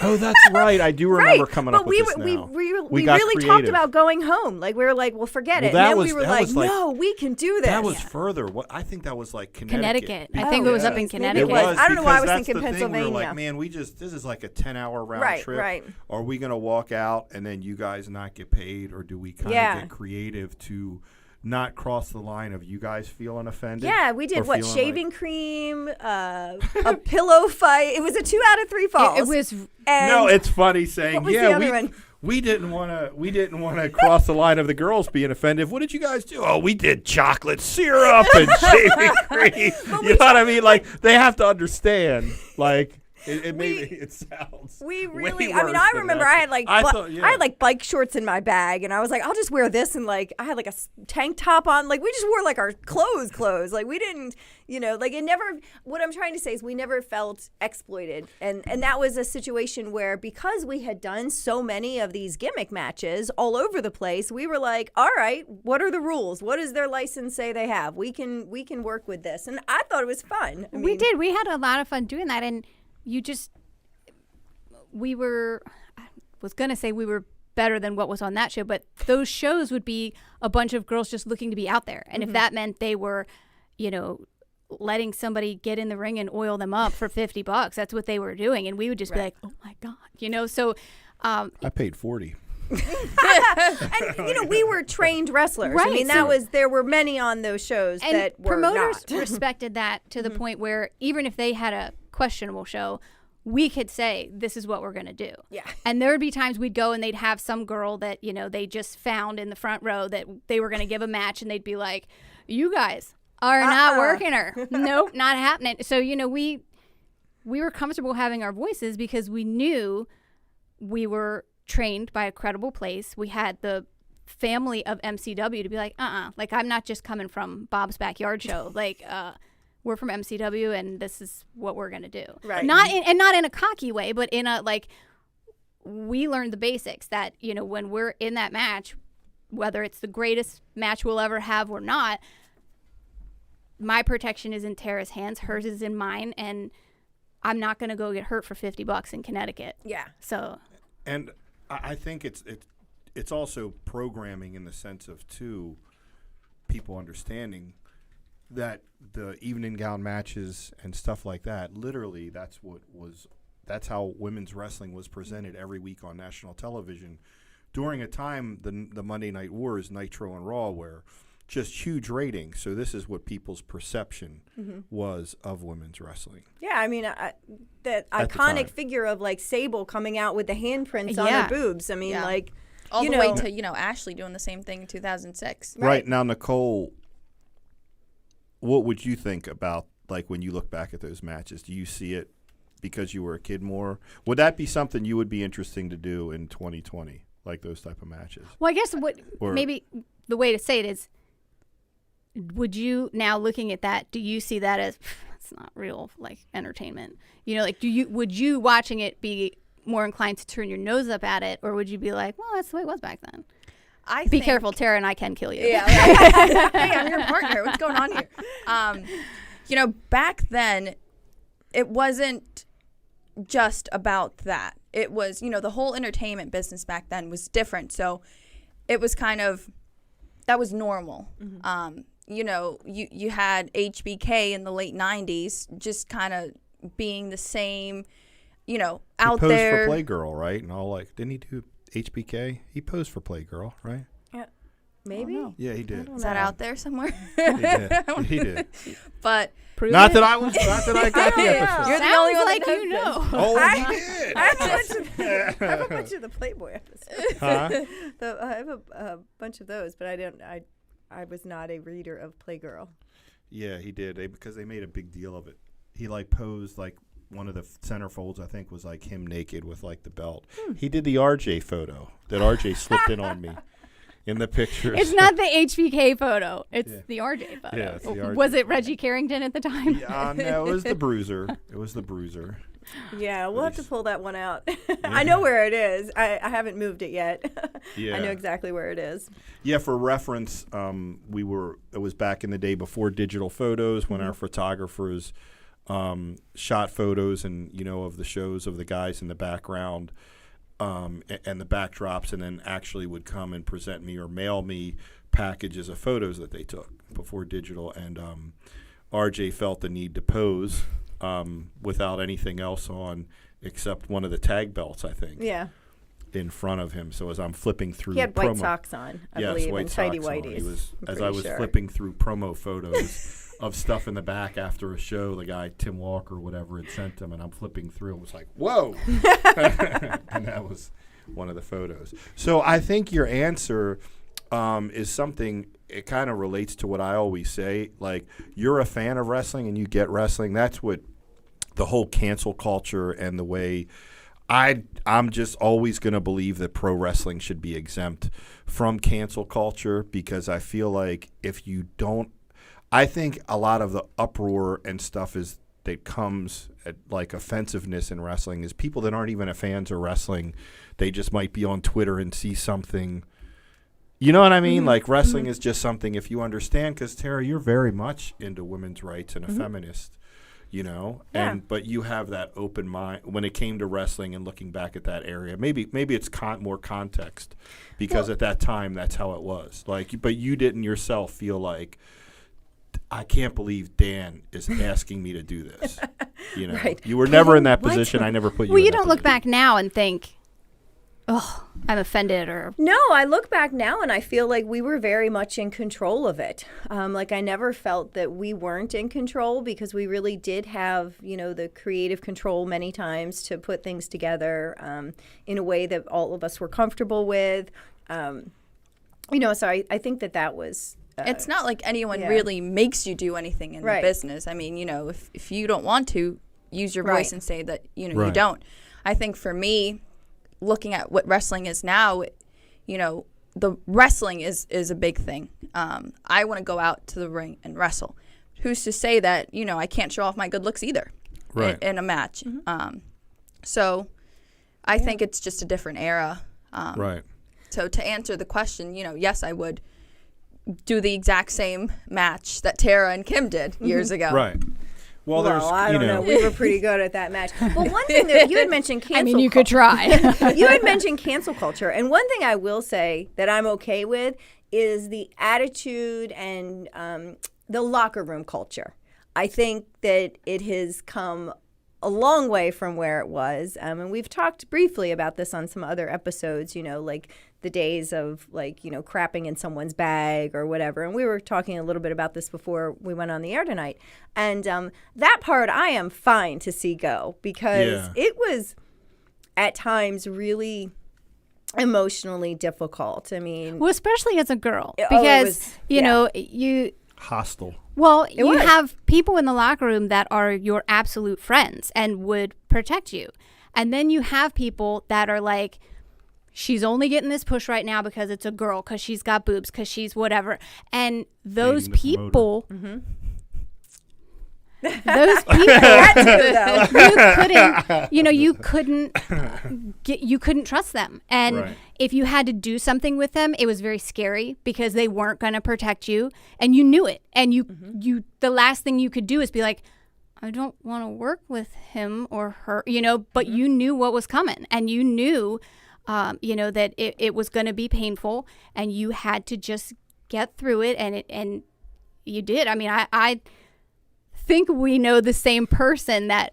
Oh, that's right. I do remember coming up with this now. We got really creative. talked about going home. Like we were like, well, forget it. And then we were like, no, we can do this. That was further. I think that was like Connecticut. I think it was up in Connecticut. It was, I don't know why I was that's thinking the Pennsylvania. Thing. We were like, man, this is like a 10-hour round trip. Right. Are we going to walk out and then you guys not get paid, or do we kind of get creative to not cross the line of you guys feeling offended? Yeah, we did shaving cream, a pillow fight. It was a 2 out of 3 falls. It was. No, it's funny saying, what was the other one? We didn't want to cross the line of the girls being offended. What did you guys do? Oh, we did chocolate syrup and shaving cream. You know what I mean? Like they have to understand. Like it sounds. We really. way I mean, worse I than remember that. I had like I had like bike shorts in my bag, and I was like, I'll just wear this, and like I had like a tank top on. Like we just wore like our clothes. Like we didn't, like it never. What I'm trying to say is we never felt exploited, and that was a situation where because we had done so many of these gimmick matches all over the place, we were like, all right, what are the rules? What does their license say they have? We can work with this, and I thought it was fun. We did. We had a lot of fun doing that, and we were better than what was on that show, but those shows would be a bunch of girls just looking to be out there. And if that meant they were, letting somebody get in the ring and oil them up for $50, that's what they were doing. And we would just be like, oh my God, so. I paid $40. And we were trained wrestlers. Right. I mean, there were many on those shows and that were promoters not. respected that to the point where even if they had a questionable show, we could say, this is what we're going to do. Yeah. And there would be times we'd go and they'd have some girl that, they just found in the front row that they were going to give a match, and they'd be like, you guys are not working her. Nope, not happening. So, we were comfortable having our voices because we knew we were trained by a credible place. We had the family of MCW to be like, like, I'm not just coming from Bob's Backyard Show. Like, we're from MCW and this is what we're going to do. Right. Not in a cocky way, but in a, like, we learned the basics that, when we're in that match, whether it's the greatest match we'll ever have or not, my protection is in Tara's hands, hers is in mine, and I'm not going to go get hurt for $50 in Connecticut. Yeah. So, and I think it's also programming in the sense of, too, people understanding that the evening gown matches and stuff like that, literally that's how women's wrestling was presented every week on national television during a time, the Monday Night Wars, Nitro and Raw, were just huge ratings. So this is what people's perception was of women's wrestling. Yeah, I mean, that iconic figure of, like, Sable coming out with the handprints on her boobs. I mean, like, all the way to, Ashley doing the same thing in 2006. Right. Now, Nicole, what would you think about, like, when you look back at those matches? Do you see it because you were a kid more? Would that be something you would be interesting to do in 2020, like those type of matches? Well, I guess maybe the way to say it is, would you, now looking at that, do you see that as, it's not real, like, entertainment? Like, would you watching it be more inclined to turn your nose up at it, or would you be like, well, that's the way it was back then? Be careful, Tara and I can kill you. Yeah. Hey, I'm your partner. What's going on here? Back then, it wasn't just about that. It was, the whole entertainment business back then was different. So it was kind of, that was normal. You had HBK in the late 90s just kind of being the same, out he posed there. for Playgirl, right? And all, like, didn't he do HBK? He posed for Playgirl, right? Yeah. Maybe? Yeah, he did. Is that out there somewhere? He did. But not that I got the episode. You're the only one like that you know. Oh, he did. I have a bunch of the Playboy episodes. Huh? I have a bunch of those, but I was not a reader of Playgirl. Yeah, he did. Because they made a big deal of it. He, like, posed, like, one of the centerfolds, I think, was, like, him naked with, like, the belt. He did the RJ photo that RJ slipped in on me in the pictures. It's not the HBK photo. It's the RJ photo. Yeah, it's the RJ was it Reggie Carrington at the time? No, it was the Bruiser. It was the Bruiser. Yeah, we'll have to pull that one out. I know where it is. I haven't moved it yet. Yeah. I know exactly where it is. Yeah, for reference, it was back in the day before digital photos when our photographers shot photos and, of the shows of the guys in the background and the backdrops, and then actually would come and present me or mail me packages of photos that they took before digital. And RJ felt the need to pose without anything else on except one of the tag belts, I think. Yeah. In front of him. So as I'm flipping through he had white promo, socks on, I yes, believe, white and tidy socks on. whities. He was, as I was flipping through promo photos of stuff in the back after a show, the guy Tim Walker or whatever had sent him, and I'm flipping through and was like, whoa. And that was one of the photos. So I think your answer is something, it kind of relates to what I always say. Like, you're a fan of wrestling and you get wrestling. That's what the whole cancel culture and the way I'm just always going to believe that pro wrestling should be exempt from cancel culture, because I feel like if you don't, I think a lot of the uproar and stuff that comes at, like, offensiveness in wrestling is people that aren't even fans of wrestling. They just might be on Twitter and see something. You know what I mean? Like, wrestling is just something, if you understand, because Tara, you're very much into women's rights and a feminist. But you have that open mind when it came to wrestling and looking back at that area. Maybe it's more context, because at that time that's how it was. Like, but you didn't yourself feel like, I can't believe Dan is asking me to do this. Right. You were never in that position. I never put you. Well, in you that don't look position. back now and think, oh, I'm offended, or No, I look back now and I feel like we were very much in control of it. Like, I never felt that we weren't in control, because we really did have, the creative control many times to put things together in a way that all of us were comfortable with. So I think that was it's not like anyone yeah. really makes you do anything in Right. the business. I mean, if you don't want to, use your Right. voice and say that, you Right. don't. I think for me, looking at what wrestling is now, the wrestling is a big thing. I want to go out to the ring and wrestle. Who's to say that, I can't show off my good looks either Right. in a match. So I think it's just a different era. Right. So to answer the question, yes, I would do the exact same match that Tara and Kim did years ago. Right. Well, there's, I don't know. We were pretty good at that match. Well, one thing that you had mentioned cancel I mean, you could try. You had mentioned cancel culture. And one thing I will say that I'm okay with is the attitude and the locker room culture. I think that it has come a long way from where it was. And we've talked briefly about this on some other episodes, like the days of crapping in someone's bag or whatever. And we were talking a little bit about this before we went on the air tonight. And that part I am fine to see go because it was at times really emotionally difficult. I mean, Well, especially as a girl, it because was- you hostile. well, you was. have people in the locker room that are your absolute friends and would protect you, and then you have people that are like, she's only getting this push right now because it's a girl, because she's got boobs, because she's whatever, and those Dating the people. Mm-hmm. Those people, you couldn't trust them. And Right. if you had to do something with them, it was very scary because they weren't going to protect you, and you knew it. And you the last thing you could do is be like, I don't want to work with him or her, but you knew what was coming, and you knew, that it was going to be painful, and you had to just get through it. And you did. I mean, I think we know the same person that,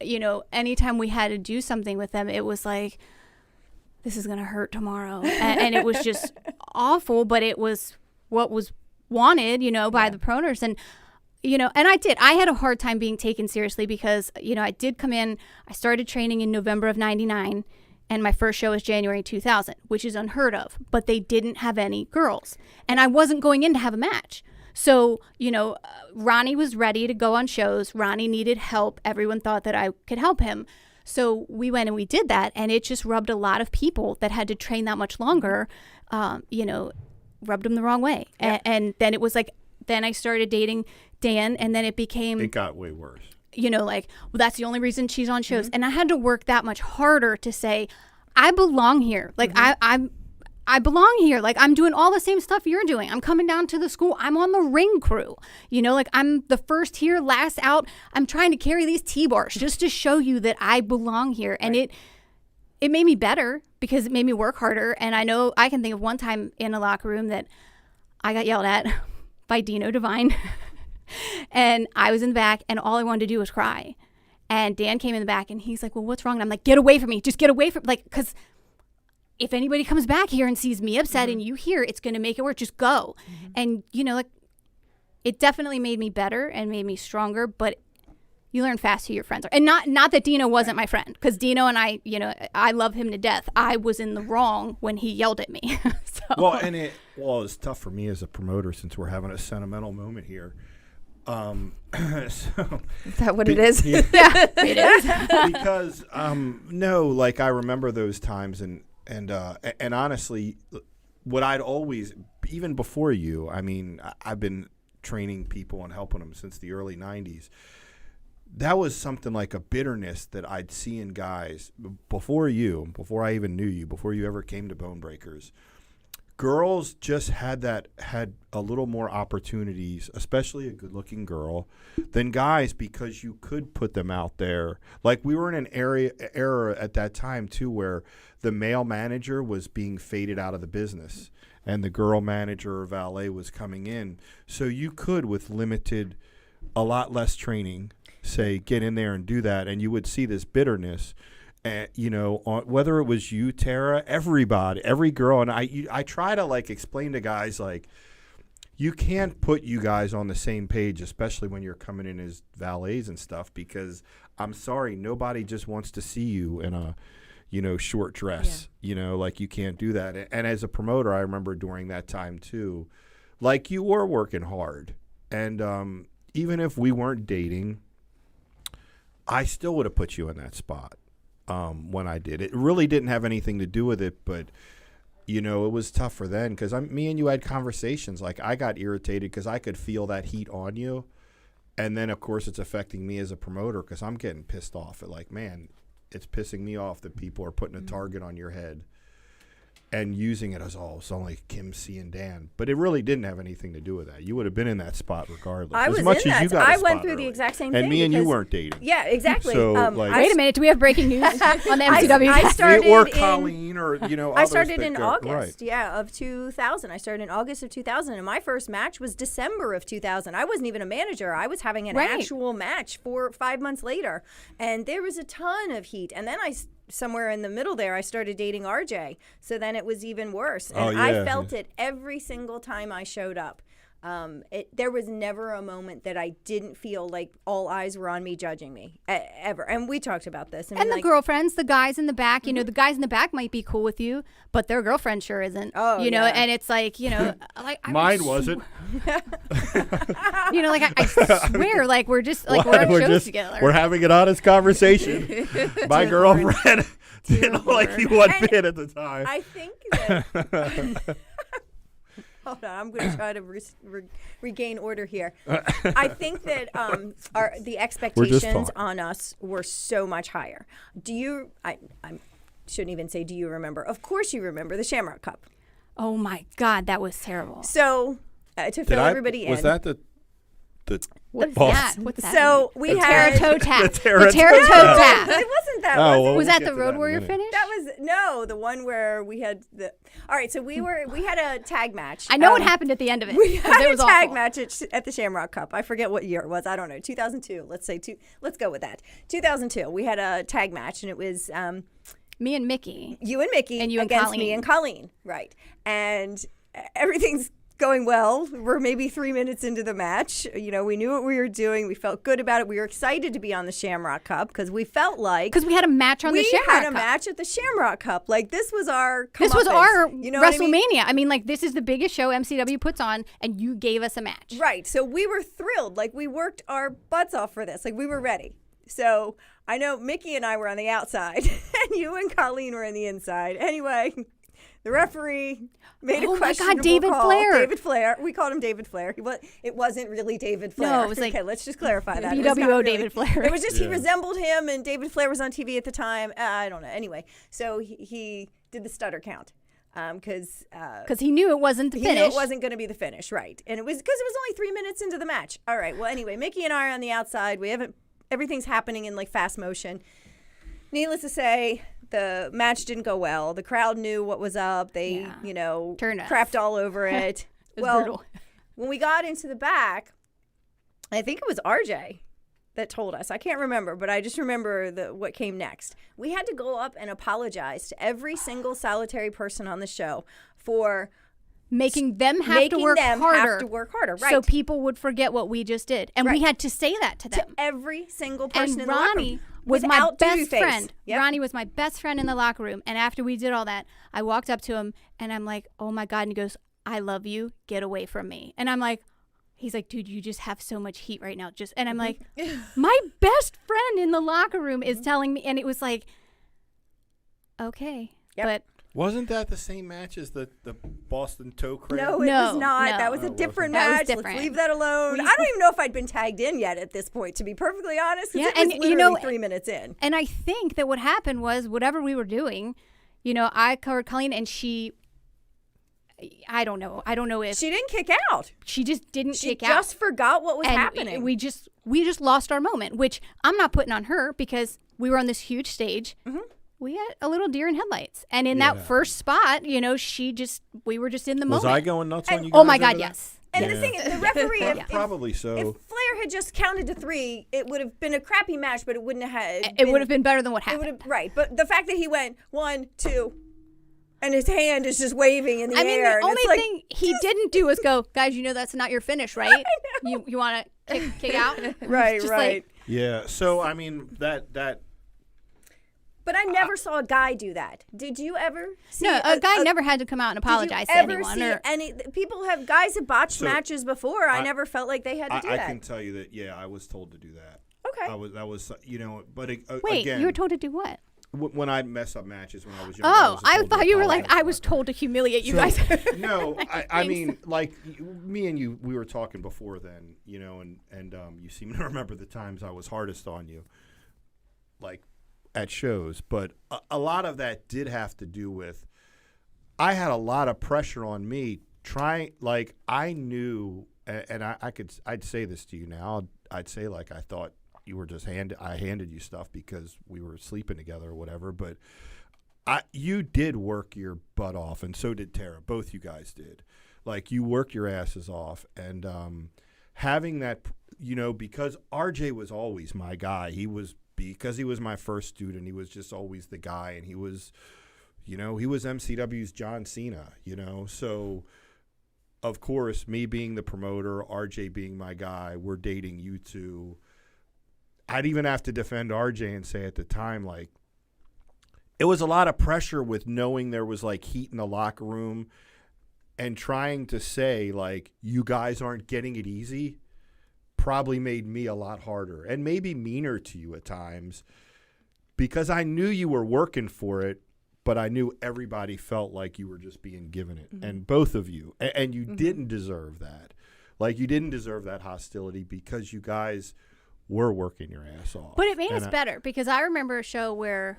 anytime we had to do something with them, it was like, this is going to hurt tomorrow. And it was just awful, but it was what was wanted, by the promoters. And, and I had a hard time being taken seriously because, I did come in, I started training in November of 99, and my first show was January 2000, which is unheard of, but they didn't have any girls. And I wasn't going in to have a match. So, Ronnie was ready to go on shows. Ronnie needed help. Everyone thought that I could help him. So we went and we did that. And it just rubbed a lot of people that had to train that much longer, rubbed them the wrong way. Yeah. And then it was like, then I started dating Dan, and then it became, It got way worse. well, that's the only reason she's on shows. And I had to work that much harder to say, I belong here. I belong here. I'm doing all the same stuff you're doing. I'm coming down to the school. I'm on the ring crew. I'm the first here, last out. I'm trying to carry these T-bars just to show you that I belong here. And it made me better because it made me work harder. And I know I can think of one time in a locker room that I got yelled at by Dino Divine. And I was in the back, and all I wanted to do was cry. And Dan came in the back, and he's like, well, what's wrong? And I'm like, get away from me. Just get away from, because if anybody comes back here and sees me upset and you hear, it's going to make it work. Just go. And, it definitely made me better and made me stronger, but you learn fast who your friends are. And not that Dino wasn't my friend, because Dino and I, I love him to death. I was in the wrong when he yelled at me. So. Well, it's tough for me as a promoter since we're having a sentimental moment here. So, Is that what it is? Yeah. Yeah, it is. Because no, I remember those times, and honestly, what I'd always, even before you, I mean, I've been training people and helping them since the early 90s. That was something like a bitterness that I'd see in guys before I even knew you, before you ever came to Bone Breakers. Girls just had a little more opportunities, especially a good-looking girl, than guys, because you could put them out there. We were in an era at that time too, where the male manager was being faded out of the business, and the girl manager or valet was coming in. So you could, with a lot less training, say get in there and do that, and you would see this bitterness. Whether it was you, Tara, everybody, every girl, and I try to explain to guys you can't put you guys on the same page, especially when you're coming in as valets and stuff, because I'm sorry, nobody just wants to see you in a short dress. You can't do that. And as a promoter, I remember during that time too, like you were working hard. And even if we weren't dating, I still would have put you in that spot when I did. It really didn't have anything to do with it, but, you know, it was tougher then because me and you had conversations. Like, I got irritated because I could feel that heat on you. And then, of course, it's affecting me as a promoter because I'm getting pissed off at, like, man, it's pissing me off that people are putting a target on your head and using it as, it's only Kim C and Dan. But it really didn't have anything to do with that. You would have been in that spot regardless. I was as much in as that. you got I a went spot through early. the exact same thing. And me and you weren't dating. Yeah, exactly. So, like, Wait a minute. Do we have breaking news on the MCW? I started or in- Colleen or, you know, I others started that in go- August, right. of 2000. I started in August of 2000, and my first match was December of 2000. I wasn't even a manager. I was having an actual match 4 or 5 months later, and there was a ton of heat. And then somewhere in the middle there, I started dating RJ. So then it was even worse. And I felt it every single time I showed up. There was never a moment that I didn't feel like all eyes were on me judging me ever. And we talked about this. And the girlfriends, the guys in the back, you know, the guys in the back might be cool with you, but their girlfriend sure isn't. Oh, you know, yeah. and it's like, you know, like Mine wasn't. You know, like I swear, like we're just like we're on shows together. We're having an honest conversation. My girlfriend didn't like you one bit at the time. I think that. Hold on, I'm going to try to regain order here. I think that the expectations on us were so much higher. I shouldn't even say, do you remember? Of course you remember the Shamrock Cup. Oh my God, that was terrible. So to fill everybody in. Was that the What's Boston? that? What's that? So we had Terra-toe tap. The Terra-toe Terra-toe tap. tap. It wasn't that. Oh, was it? well, Was we'll that get the to Road in a Warrior minute. finish? That was the one where we had the. All right, so we had a tag match. I know what happened at the end of it. We 'cause had it a was tag awful. match at the Shamrock Cup. I forget what year it was. I don't know. 2002. Let's say Let's go with that. 2002. We had a tag match, and it was Me and Mickey. you and Mickey And you and against Colleen. me and Colleen. Right. And everything's going well. We're maybe 3 minutes into the match. You know, we knew what we were doing. We felt good about it. We were excited to be on the Shamrock Cup because we felt like Because we had a match on the Shamrock we had a Cup. match at the Shamrock Cup. Like this was our This was our you know what I WrestleMania. mean? I mean, like, this is the biggest show MCW puts on, and you gave us a match. Right. So we were thrilled. Like we worked our butts off for this. Like we were ready. So I know Mickey and I were on the outside and you and Colleen were on the inside. Anyway, the referee made a questionable David call. Flair. David Flair. We called him David Flair. It wasn't really David Flair. No, it was like okay, let's just clarify that. It was BWO not really- David Flair. It was just he resembled him and David Flair was on TV at the time. I don't know. Anyway, so he did the stutter count. Because he knew it wasn't the he finish. knew it wasn't going to be the finish, right? And it was because it was only 3 minutes into the match. All right. Well, anyway, Mickey and I are on the outside. Everything's happening in like fast motion. Needless to say, the match didn't go well. The crowd knew what was up. They, Turned us. crapped all over it. It was brutal. When we got into the back, I think it was RJ that told us. I can't remember, but I just remember what came next. We had to go up and apologize to every single solitary person on the show for making them have to work harder. Right. So people would forget what we just did. And we had to say that to them. To every single person And in the locker Ronnie room. was my Without best babyface. friend. Yep. Ronnie was my best friend in the locker room. And after we did all that, I walked up to him and I'm like, oh my God. And he goes, I love you. Get away from me. And I'm like, he's like, dude, you just have so much heat right now. And I'm like, my best friend in the locker room is telling me. And it was like, okay. Yep. But Wasn't that the same match as the Boston toe crab? No, it was not. That was a different That was match. different. Let's leave that alone. I don't even know if I'd been tagged in yet at this point, to be perfectly honest. Yeah, It was and literally 3 minutes in. And I think that what happened was whatever we were doing, I covered Colleen and she, I don't know if She didn't kick out. she just didn't She kick out. just forgot what was And happening. we just we lost our moment, which I'm not putting on her because we were on this huge stage. Mm-hmm. We had a little deer in headlights, and in that first spot, we were just in the Was moment. I going nuts on you guys? Oh my God, over that? yes. And Yeah. the thing is, the referee, if Probably so. Flair had just counted to 3, it would have been a crappy match, but it wouldn't have had. It would have been better than what It would happened. have right, but the fact that he went 1, 2, and his hand is just waving in the air. The and only it's like, thing he didn't do was go, guys, that's not your finish, right? You want to kick out? right, Just right. Yeah. So I mean that. But I never saw a guy do that. Did you ever see No, a guy never had to come out and apologize to anyone. Did you ever see any people guys have botched matches before. I never felt like they had to do that. I can tell you that, I was told to do that. Okay. That was but Wait, again, you were told to do what? When I mess up matches when I was younger. I thought you were like, I was told to humiliate you guys. No, I mean, like me and you, we were talking before then, and you seem to remember the times I was hardest on you, like at shows. But a lot of that did have to do with I had a lot of pressure on me I knew, and I'd say this to you now. I'd say like I thought you were just I handed you stuff because we were sleeping together or whatever, but you did work your butt off, and so did Tara. Both you guys did. Like, you worked your asses off, and having that, because RJ was always my guy. Because he was my first student, he was just always the guy, and he was MCW's John Cena, so of course, me being the promoter, RJ being my guy, we're dating you two. I'd even have to defend RJ and say at the time, like, it was a lot of pressure with knowing there was, like, heat in the locker room and trying to say, like, you guys aren't getting it easy probably made me a lot harder and maybe meaner to you at times because I knew you were working for it, but I knew everybody felt like you were just being given it, and both of you. And you didn't deserve that. Like, you didn't deserve that hostility because you guys – we're working your ass off. But it made us better because I remember a show where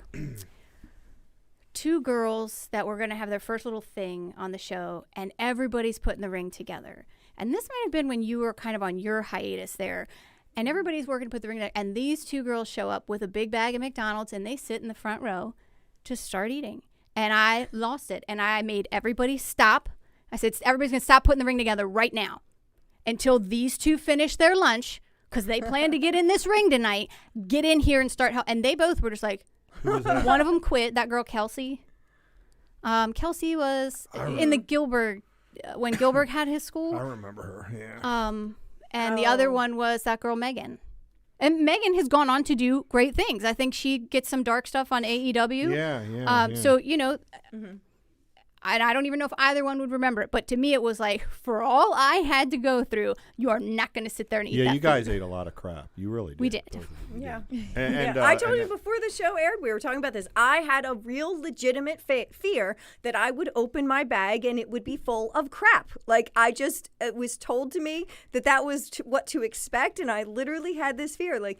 two girls that were going to have their first little thing on the show and everybody's put in the ring together. And this might have been when you were kind of on your hiatus there. And everybody's working to put the ring together. And these two girls show up with a big bag of McDonald's and they sit in the front row to start eating. And I lost it. And I made everybody stop. I said, everybody's going to stop putting the ring together right now until these two finish their lunch. Because they plan to get in this ring tonight, get in here and start. And they both were just like, one of them quit. That girl, Kelsey. Kelsey was in the Gilbert, when Gilbert had his school. I remember her, yeah. And the other one was that girl, Megan. And Megan has gone on to do great things. I think she gets some dark stuff on AEW. Yeah. So, and I don't even know if either one would remember it. But to me, it was like, for all I had to go through, you are not going to sit there and eat that. Yeah, you guys food. ate a lot of crap. You really did. We did. Yeah. And, I told you before the show aired, we were talking about this. I had a real legitimate fear that I would open my bag and it would be full of crap. Like, it was told to me that was what to expect. And I literally had this fear. Like,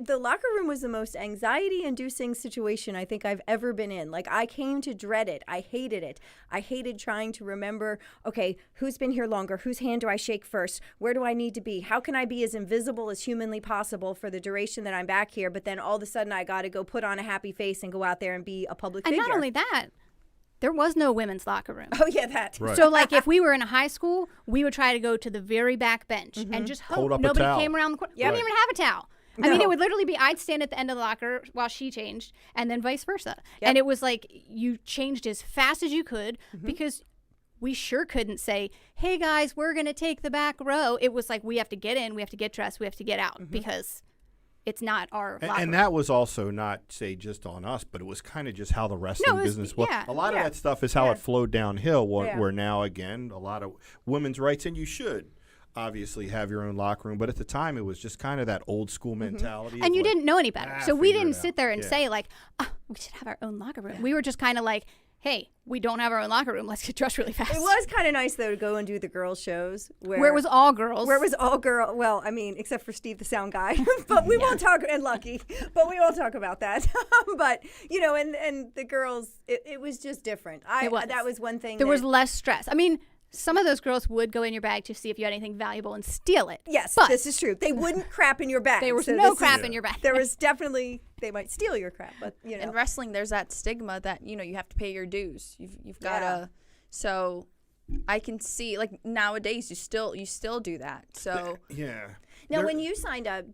the locker room was the most anxiety-inducing situation I think I've ever been in. Like, I came to dread it. I hated it. I hated trying to remember, okay, who's been here longer? Whose hand do I shake first? Where do I need to be? How can I be as invisible as humanly possible for the duration that I'm back here? But then all of a sudden I got to go put on a happy face and go out there and be a public figure. And not only that, there was no women's locker room. Oh, yeah, that. Right. So, like, if we were in a high school, we would try to go to the very back bench and just hope nobody came around the corner. Yep. We didn't even have a towel. No. I mean, it would literally be I'd stand at the end of the locker while she changed, and then vice versa. Yep. And it was like you changed as fast as you could because we sure couldn't say, hey, guys, we're going to take the back row. It was like we have to get in, we have to get dressed, we have to get out because it's not our locker room. And that was also not, say, just on us, but it was kind of just how the wrestling business was. Yeah. A lot of that stuff is how it flowed downhill, where now, again, a lot of women's rights, and you should obviously have your own locker room, but at the time it was just kind of that old school mentality. And you didn't know any better. So we didn't sit there and Yeah. say like, we should have our own locker room. We were just kind of like, hey, we don't have our own locker room. Let's get dressed really fast. It was kind of nice, though, to go and do the girls' shows. Where it was all girls. Where it was all girl. Well, I mean, except for Steve, the sound guy. But we won't talk, and Lucky, but we won't talk about that. But, and the girls, it was just different. It was. That was one thing. There was less stress. I mean, some of those girls would go in your bag to see if you had anything valuable and steal it. Yes, but this is true. They wouldn't crap in your bag. there was no crap in your bag. There was definitely, they might steal your crap, but, In wrestling, there's that stigma that, you have to pay your dues. You've got to, so I can see, like, nowadays you still do that. So Yeah. Now, when you signed up,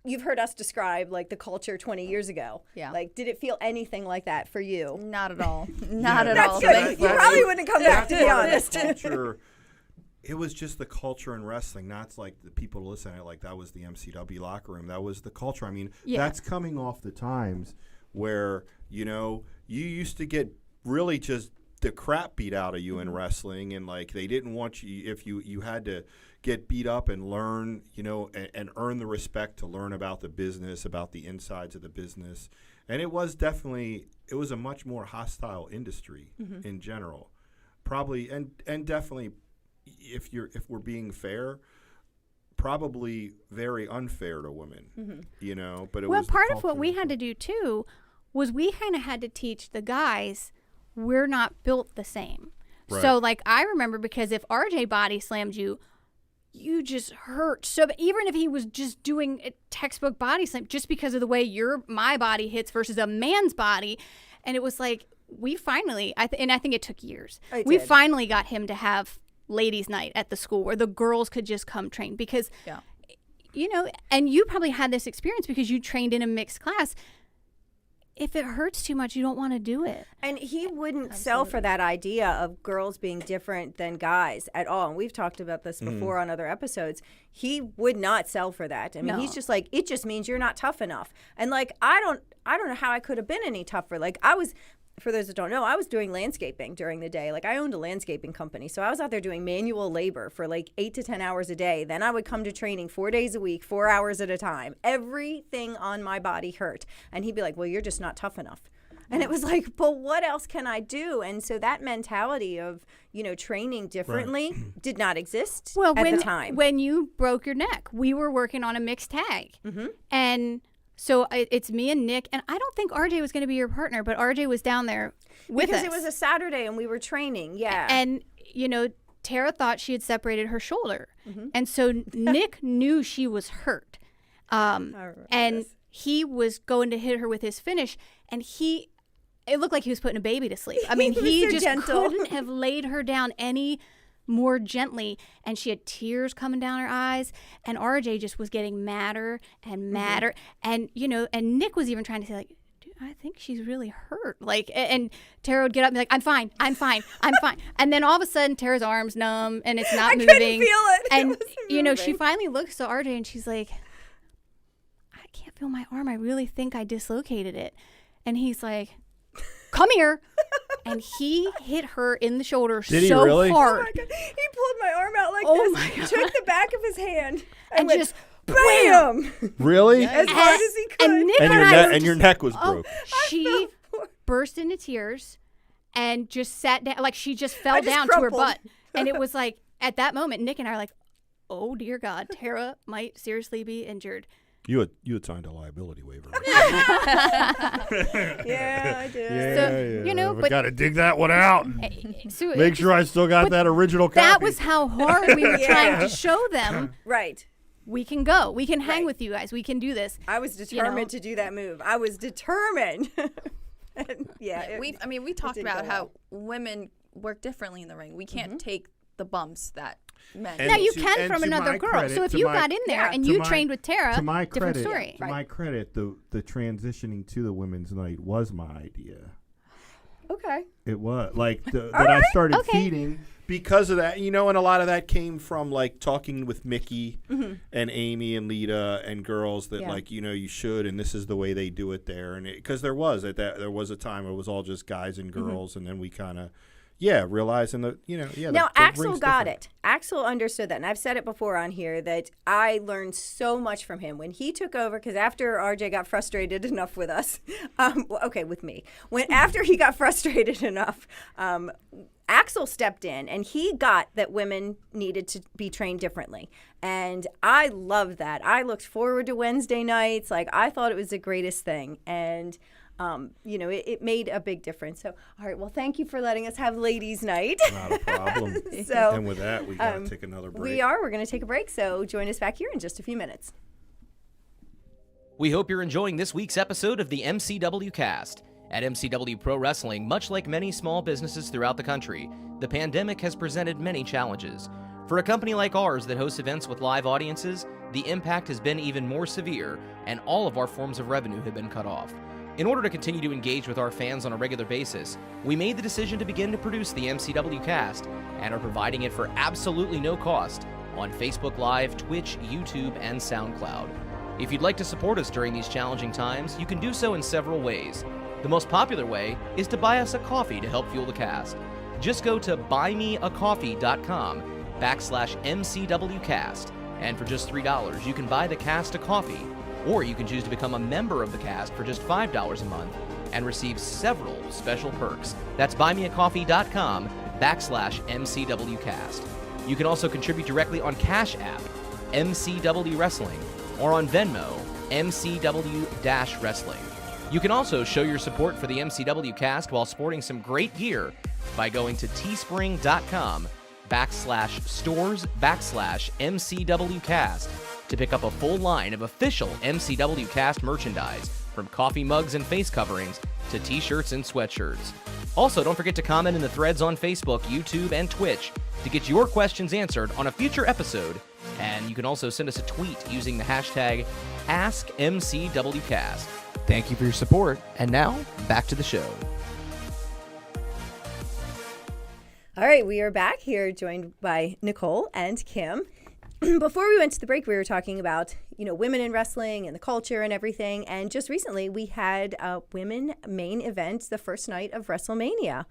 you've heard us describe, like, the culture 20 years ago. Yeah. Like, did it feel anything like that for you? not at all. Not at That's all. good. You probably wouldn't come back, to be honest. Culture, it was just the culture in wrestling, not like the people listening. Like, that was the MCW locker room. That was the culture. I mean, that's coming off the times where, you used to get really just the crap beat out of you in wrestling, and like they didn't want you, if you had to get beat up and learn, and earn the respect to learn about the business, about the insides of the business. And it was a much more hostile industry in general. Probably and definitely, if we're being fair, probably very unfair to women, but it was part of what we had to do too was we kind of had to teach the guys we're not built the same. Right. So like I remember, because if RJ body slammed you, you just hurt. So even if he was just doing a textbook body slam, just because of the way my body hits versus a man's body, and it was like we finally, and I think it took years. We finally got him to have ladies' night at the school where the girls could just come train, because, and you probably had this experience because you trained in a mixed class. If it hurts too much, you don't want to do it. And he wouldn't sell for that idea of girls being different than guys at all. And we've talked about this before on other episodes. He would not sell for that. I mean, he's just like, it just means you're not tough enough. And like, I don't know how I could have been any tougher. Like for those that don't know, I was doing landscaping during the day. Like I owned a landscaping company. So I was out there doing manual labor for like 8 to 10 hours a day. Then I would come to training 4 days a week, 4 hours at a time. Everything on my body hurt. And he'd be like, well, you're just not tough enough. And it was like, but what else can I do? And so that mentality of, training differently did not exist at the time. When you broke your neck, we were working on a mixed tag. And so it's me and Nick, and I don't think RJ was going to be your partner, but RJ was down there with us. Because it was a Saturday and we were training, And, Tara thought she had separated her shoulder. And so Nick knew she was hurt. And he was going to hit her with his finish, and it looked like he was putting a baby to sleep. I mean, he just couldn't have laid her down any more gently, and she had tears coming down her eyes, and RJ just was getting madder and madder. And and Nick was even trying to say, like, dude, I think she's really hurt, like, and Tara would get up and be like, I'm fine and then all of a sudden Tara's arm's numb and it's not moving. I couldn't feel it. And it wasn't she finally looks to RJ and she's like, I can't feel my arm, I really think I dislocated it. And he's like, come here. And he hit her in the shoulder Did he really? hard. Oh my God. He pulled my arm out like my this, took the back of his hand, and went, just BAM! Really? As hard as he could. And Nick And your neck was broke. She burst into tears and just sat down, like she just fell just down crumpled. to her butt. And it was like, at that moment, Nick and I are like, oh dear God, Tara might seriously be injured. You had signed a liability waiver. Right? Yeah, I did. So, but got to dig that one out. So Make sure I still got that original copy. That was how hard we were trying to show them. Right. We can go. We can hang with you guys. We can do this. I was determined to do that move. I was determined. And we talked about how women work differently in the ring. We can't take the bumps that men. Now you can from another girl. So if you got in there and you trained with Tara, to my different credit, story. To my credit, the transitioning to the women's night was my idea. Okay. It was like that I started feeding because of that, and a lot of that came from like talking with Mickey and Amy and Lita and girls that like you should, and this is the way they do it there, and because there was a time where it was all just guys and girls, and then we kind of. Yeah, realizing that, Now, Axel got it. Axel understood that. And I've said it before on here that I learned so much from him. When he took over, because after RJ got frustrated enough with us, with me. After he got frustrated enough, Axel stepped in and he got that women needed to be trained differently. And I loved that. I looked forward to Wednesday nights. Like, I thought it was the greatest thing. And it made a big difference. So, all right, well, thank you for letting us have ladies' night. Not a problem. And with that, we got to take another break. We're going to take a break, so join us back here in just a few minutes. We hope you're enjoying this week's episode of the MCW Cast. At MCW Pro Wrestling, much like many small businesses throughout the country, the pandemic has presented many challenges. For a company like ours that hosts events with live audiences, the impact has been even more severe, and all of our forms of revenue have been cut off. In order to continue to engage with our fans on a regular basis, we made the decision to begin to produce the MCW Cast and are providing it for absolutely no cost on Facebook Live, Twitch, YouTube, and SoundCloud. If you'd like to support us during these challenging times, you can do so in several ways. The most popular way is to buy us a coffee to help fuel the cast. Just go to buymeacoffee.com/MCWcast, and for just $3, you can buy the cast a coffee, or you can choose to become a member of the cast for just $5 a month and receive several special perks. That's buymeacoffee.com/MCWcast. You can also contribute directly on Cash App, MCW Wrestling, or on Venmo, MCW-Wrestling. You can also show your support for the MCW cast while sporting some great gear by going to teespring.com/stores/MCWcast to pick up a full line of official MCW cast merchandise, from coffee mugs and face coverings to t-shirts and sweatshirts. Also, don't forget to comment in the threads on Facebook, YouTube, and Twitch to get your questions answered on a future episode. And you can also send us a tweet using the hashtag AskMCWcast. Thank you for your support, and now, back to the show. All right, we are back here, joined by Nicole and Kim. Before we went to the break, we were talking about, women in wrestling and the culture and everything. And just recently, we had a women main event, the first night of WrestleMania.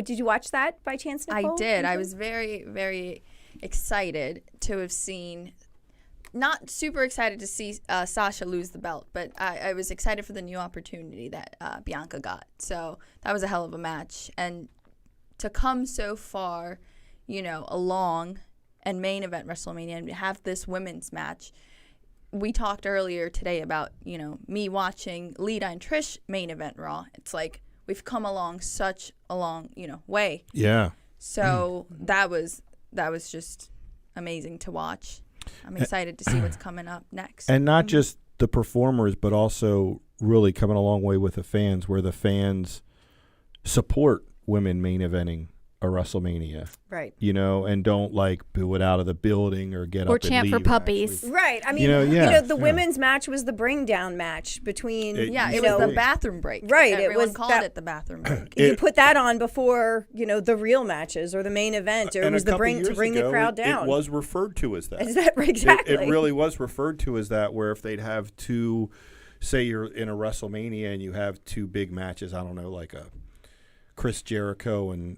Did you watch that by chance, Nicole? I did. I was very, very excited to have seen, not super excited to see Sasha lose the belt, but I was excited for the new opportunity that Bianca got. So that was a hell of a match. And to come so far, along and main event WrestleMania and have this women's match. We talked earlier today about, me watching Lita and Trish main event Raw. It's like we've come along such a long, way. Yeah. So that was just amazing to watch. I'm excited to see what's coming up next. And not just the performers, but also really coming a long way with the fans, where the fans support women main eventing a WrestleMania, right? And don't boo it out of the building or get or up chant and for leave, puppies, actually. Right. I mean, the women's match was the bring down match between. It was the bathroom break, right? Everyone called it the bathroom break. You put that on before the real matches or the main event, or it was to bring the crowd down. It was referred to as that. Is that exactly? It really was referred to as that. Where if they'd have two, say you're in a WrestleMania and you have two big matches, I don't know, like a Chris Jericho and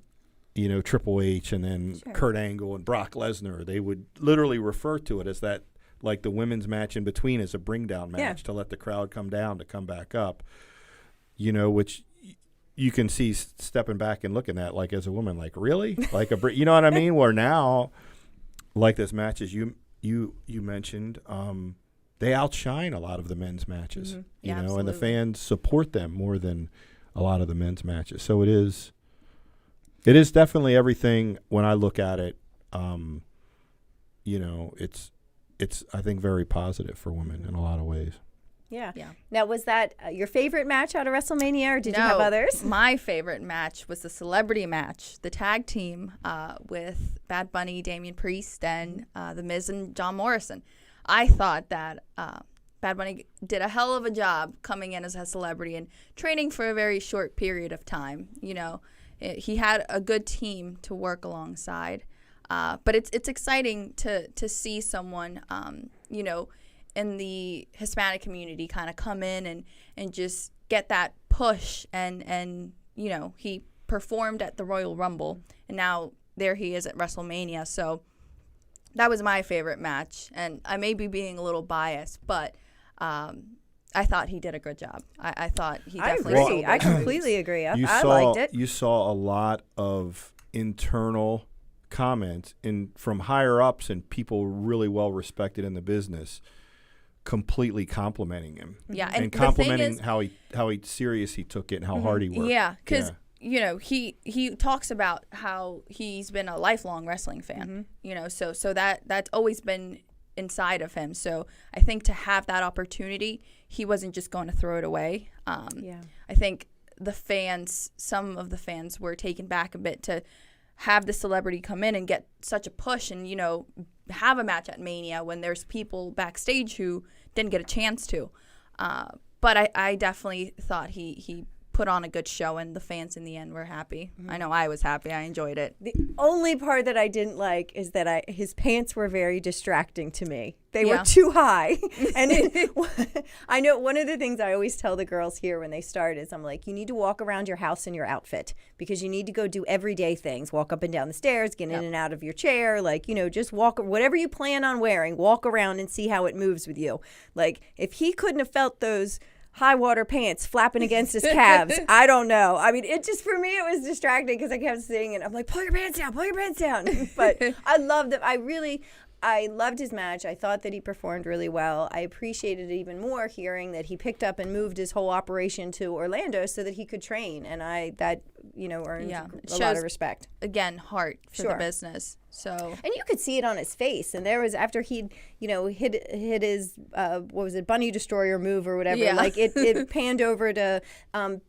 Triple H, and then Kurt Angle and Brock Lesnar, they would literally refer to it as that, like the women's match in between is a bring down match to let the crowd come down to come back up, which you can see stepping back and looking at as a woman, really, you know what I mean? Where now, this match as you mentioned, they outshine a lot of the men's matches, and the fans support them more than a lot of the men's matches. So it is definitely everything. When I look at it, it's I think very positive for women in a lot of ways. Yeah. Now, was that your favorite match out of WrestleMania, or did you have others? My favorite match was the celebrity match, the tag team with Bad Bunny, Damian Priest, and The Miz and John Morrison. I thought that Bad Bunny did a hell of a job coming in as a celebrity and training for a very short period of time. He had a good team to work alongside, but it's exciting to see someone, in the Hispanic community kind of come in and just get that push. And he performed at the Royal Rumble, and now there he is at WrestleMania. So that was my favorite match, and I may be being a little biased, but I thought he did a good job. I thought he definitely. I agree. I completely agree. I liked it. You saw a lot of internal comments from higher ups and people really well respected in the business, completely complimenting him. Yeah, and complimenting how serious he took it and how hard he worked. Yeah, because he talks about how he's been a lifelong wrestling fan. So that's always been inside of him. So I think to have that opportunity, he wasn't just going to throw it away. I think some of the fans were taken back a bit to have the celebrity come in and get such a push and, have a match at Mania when there's people backstage who didn't get a chance to. But I definitely thought he put on a good show, and the fans in the end were happy. I know I was happy. I enjoyed it. The only part that I didn't like is that his pants were very distracting to me. They were too high. And I know one of the things I always tell the girls here when they start is I'm like, you need to walk around your house in your outfit because you need to go do everyday things. Walk up and down the stairs, get in and out of your chair. Like, just walk, whatever you plan on wearing, walk around and see how it moves with you. Like, if he couldn't have felt those high water pants flapping against his calves, I don't know. I mean, it just, for me, it was distracting because I kept sitting and I'm like, pull your pants down. But I loved it. I loved his match. I thought that he performed really well. I appreciated it even more hearing that he picked up and moved his whole operation to Orlando so that he could train. And that earned a lot of respect. Again, heart for the business. So, and you could see it on his face. And there was, after he'd, hit his, Bunny Destroyer move or whatever, like it panned over to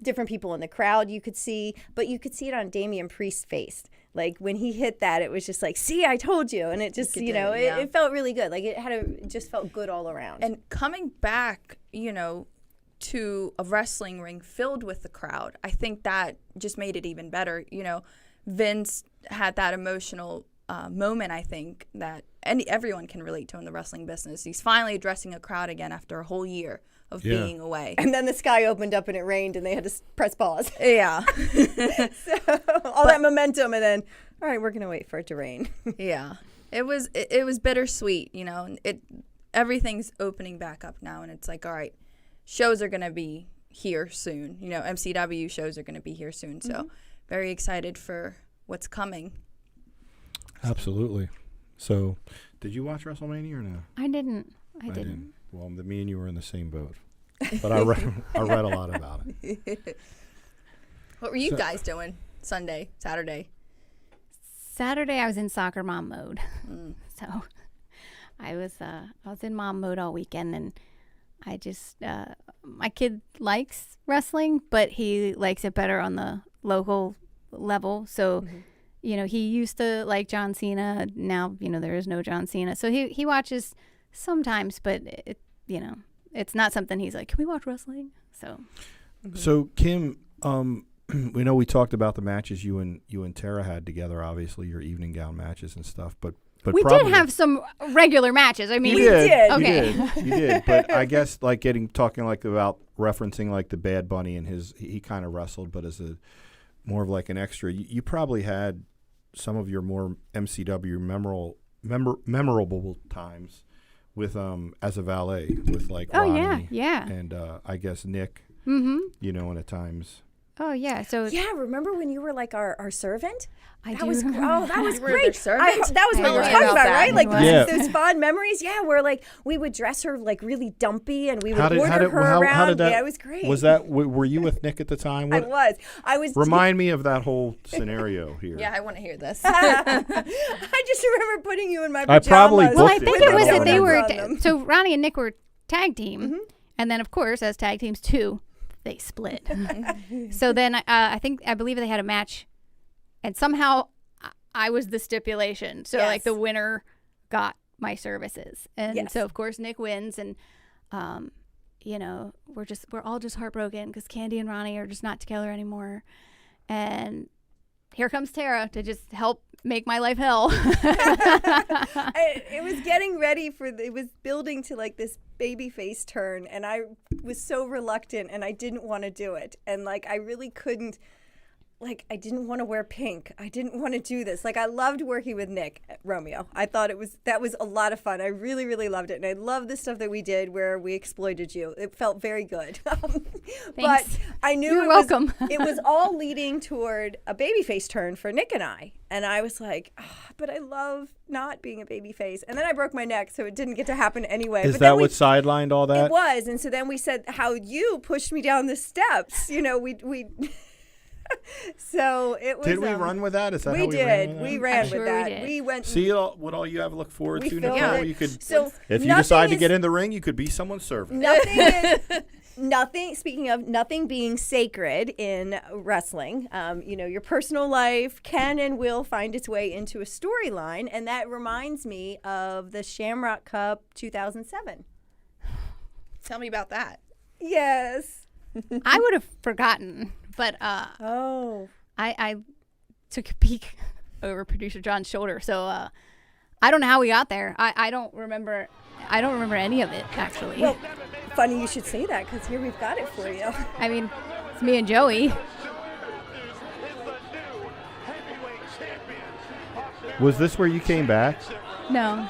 different people in the crowd you could see. But you could see it on Damian Priest's face. Like, when he hit that, it was just like, see, I told you. And it just, it felt really good. Like, it just felt good all around. And coming back, to a wrestling ring filled with the crowd, I think that just made it even better. Vince had that emotional moment, I think, that everyone can relate to in the wrestling business. He's finally addressing a crowd again after a whole year of being away. And then the sky opened up and it rained and they had to press pause. Yeah. So that momentum, and then, all right, we're going to wait for it to rain. Yeah. It was bittersweet, everything's opening back up now, and it's like, all right, shows are going to be here soon. MCW shows are going to be here soon. So very excited for what's coming. Absolutely. So, did you watch WrestleMania or no? I didn't. I didn't. Well, me and you were in the same boat. But I read a lot about it. What were you guys doing Sunday, Saturday? Saturday, I was in soccer mom mode. So I was in mom mode all weekend, and I just my kid likes wrestling, but he likes it better on the local level. So he used to like John Cena. Now there is no John Cena, so he watches sometimes, but it's not something he's like, can we watch wrestling? So Kim, we know we talked about the matches you and Tara had together, obviously your evening gown matches and stuff, but we did have some regular matches. I mean, we did. Okay. You did. But I guess like talking about referencing like the Bad Bunny and he kind of wrestled, but as more of like an extra. You probably had some of your more MCW memorable times with as a valet with like Ronnie and I guess Nick. And at times. Oh yeah, so remember when you were like our servant? That was great. That was great. That was what you were talking about, right? Like those fond memories. Yeah, where like we would dress her like really dumpy, and we would order her around. How did that, it was great. Was that? Were you with Nick at the time? I was. Remind me of that whole scenario here. Yeah, I want to hear this. I just remember putting you in my pajamas. I probably booked I think it was that they were. So So Ronnie and Nick were tag team, and then of course as tag teams too, they split. So then I believe they had a match, and somehow I was the stipulation. So like the winner got my services, and so of course Nick wins, and we're all just heartbroken because Candy and Ronnie are just not together anymore, and here comes Tara to just help make my life hell. It was getting ready it was building to like this baby face turn, and I was so reluctant, and I didn't want to do it, and like I really couldn't. Like, I didn't want to wear pink. I didn't want to do this. Like, I loved working with Nick at Romeo. I thought that was a lot of fun. I really, really loved it. And I love the stuff that we did where we exploited you. It felt very good. But I knew You're welcome. It was all leading toward a babyface turn for Nick and I. And I was like, but I love not being a babyface. And then I broke my neck, so it didn't get to happen anyway. Is that what sidelined all that? It was. And so then we said how you pushed me down the steps. We So it was. Did we run with that? Is that we how we did. ran with that? We ran with that. We went. See what all you have to look forward to, Nicole. It. You could. So if you decide to get in the ring, you could be someone's servant. Nothing. Speaking of nothing being sacred in wrestling, your personal life can and will find its way into a storyline, and that reminds me of the Shamrock Cup 2007. Tell me about that. Yes. I would have forgotten, but I took a peek over producer John's shoulder, so I don't know how we got there. I don't remember any of it, actually. Well, funny you should say that, because here we've got it for you. I mean, it's me and Joey. Was this where you came back? No.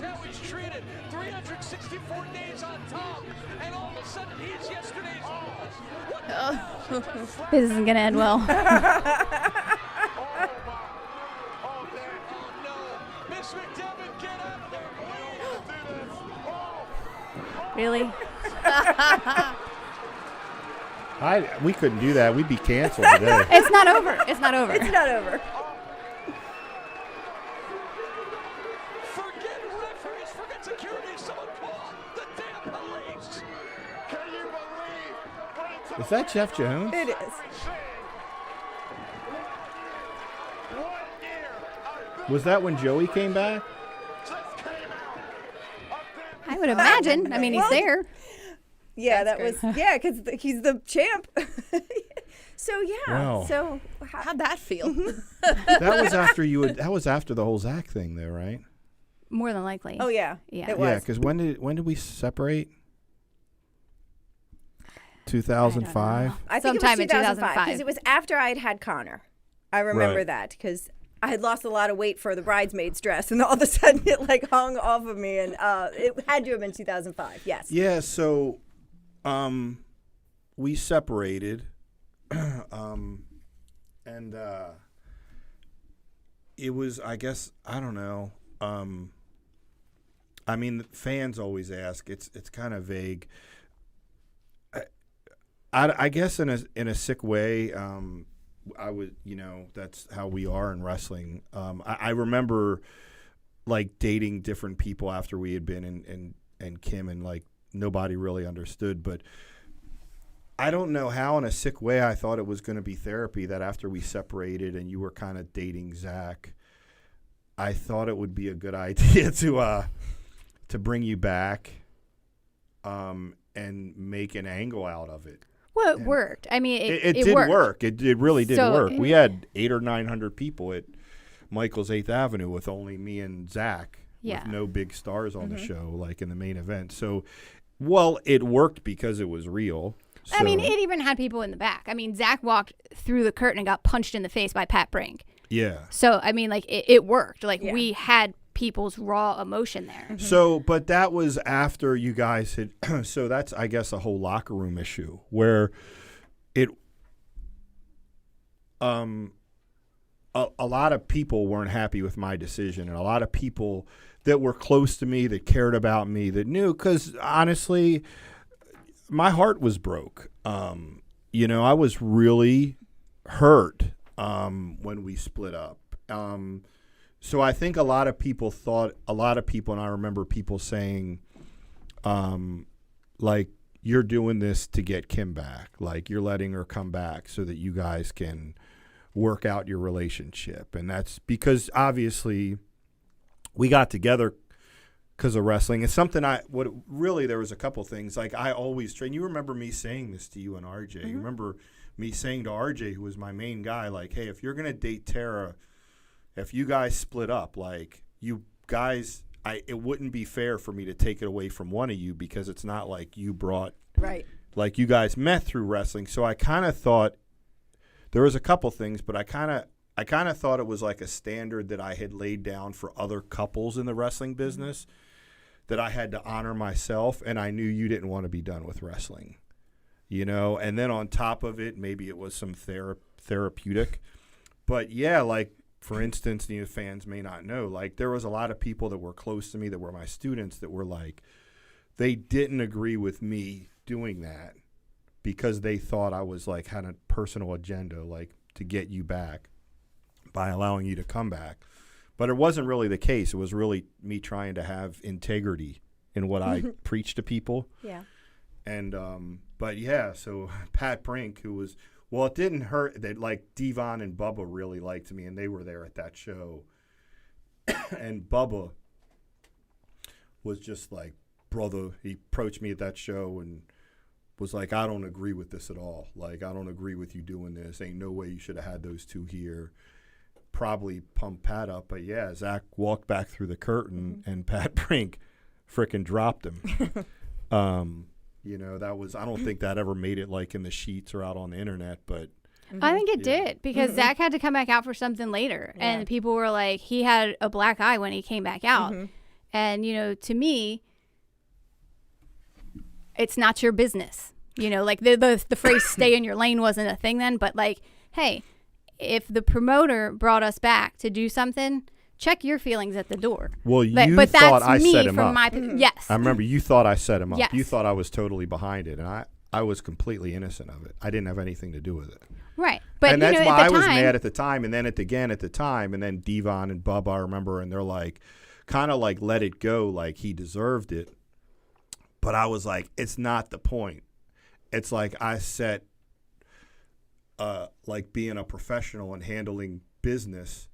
How he's treated. 364 days on top, and all of a sudden he's yesterday's boss. This isn't gonna end well. Miss McDevitt, get out of there. Really? We couldn't do that. We'd be canceled today. It's not over. It's not over. It's not over. Forget referees, forget security. Someone call the damn police. Can you believe? Is that Jeff Jones? It is. Was that when Joey came back? I would imagine. I mean, he's there. Yeah, That's because he's the champ. So yeah. Wow. So How'd that feel? That was after That was after the whole Zach thing, though, right? More than likely. Oh yeah. Yeah. It Yeah, was. because when did we separate? 2005. I think Sometime it in was 2005 because 2005. it was after I'd had Connor. I remember Right. that because I had lost a lot of weight for the bridesmaid's dress, and all of a sudden it like hung off of me, and it had to have been 2005. Yes. Yeah, so we separated, and it was, I guess, I don't know. I mean, fans always ask. It's kind of vague. I guess in a sick way. I would, that's how we are in wrestling. I remember like dating different people after we had been in Kim, and like nobody really understood. But I don't know how, in a sick way, I thought it was going to be therapy that after we separated and you were kind of dating Zach, I thought it would be a good idea to bring you back and make an angle out of it. Well, it worked. I mean, It did worked. work. It really did So, work. We had 800 or 900 people at Michael's 8th Avenue with only me and Zach, Yeah. with no big stars on the show, like in the main event. So, well, it worked because it was real. I mean, So, it even had people in the back. I mean, Zach walked through the curtain and got punched in the face by Pat Brink. yeah. So, I mean, like, it worked. Like, Yeah. we had people's raw emotion there. So, but that was after you guys had. So that's, I guess, a whole locker room issue where it. A lot of people weren't happy with my decision, and a lot of people that were close to me, that cared about me, that knew, because honestly, my heart was broke. I was really hurt when we split up. So I think a lot of people, and I remember people saying, like, you're doing this to get Kim back. Like, you're letting her come back so that you guys can work out your relationship. And that's because, obviously, we got together because of wrestling. It's something there was a couple things. Like, I always train. You remember me saying this to you and RJ. Mm-hmm. You remember me saying to RJ, who was my main guy, like, hey, if you're going to date Tara, if you guys split up, like, you guys, it wouldn't be fair for me to take it away from one of you, because it's not like you brought, Right. like, you guys met through wrestling. So I kind of thought there was a couple things, but I kind of thought it was like a standard that I had laid down for other couples in the wrestling business, that I had to honor myself, and I knew you didn't want to be done with wrestling, and then on top of it, maybe it was some therapeutic. But yeah, like, for instance, fans may not know, like, there was a lot of people that were close to me that were my students that were like, they didn't agree with me doing that because they thought I was like, had a personal agenda, like, to get you back by allowing you to come back. But it wasn't really the case. It was really me trying to have integrity in what I preach to people. Yeah. And, but yeah, so Pat Brink, who was Well, it didn't hurt that like Devon and Bubba really liked me, and they were there at that show. And Bubba was just like, brother, he approached me at that show and was like, I don't agree with this at all. Like, I don't agree with you doing this. Ain't no way you should have had those two here. Probably pumped Pat up. But, yeah, Zach walked back through the curtain, and Pat Brink frickin' dropped him. You know, that was – I don't think that ever made it, like, in the sheets or out on the internet, but – I think it did because Zach had to come back out for something later. Yeah. And people were like, he had a black eye when he came back out. And, you know, to me, it's not your business. You know, like the phrase stay in your lane wasn't a thing then. But like, hey, if the promoter brought us back to do something, check your feelings at the door. Well, you thought I set him up. Yes. I remember you thought I set him up. Yes. You thought I was totally behind it. And I was completely innocent of it. I didn't have anything to do with it. Right. But and that's you know, why at the I was time, mad at the time. And then at the time, and then Devon and Bubba, I remember, and they're like, kind of like let it go, like he deserved it. But I was like, it's not the point. It's like I set, like being a professional and handling business.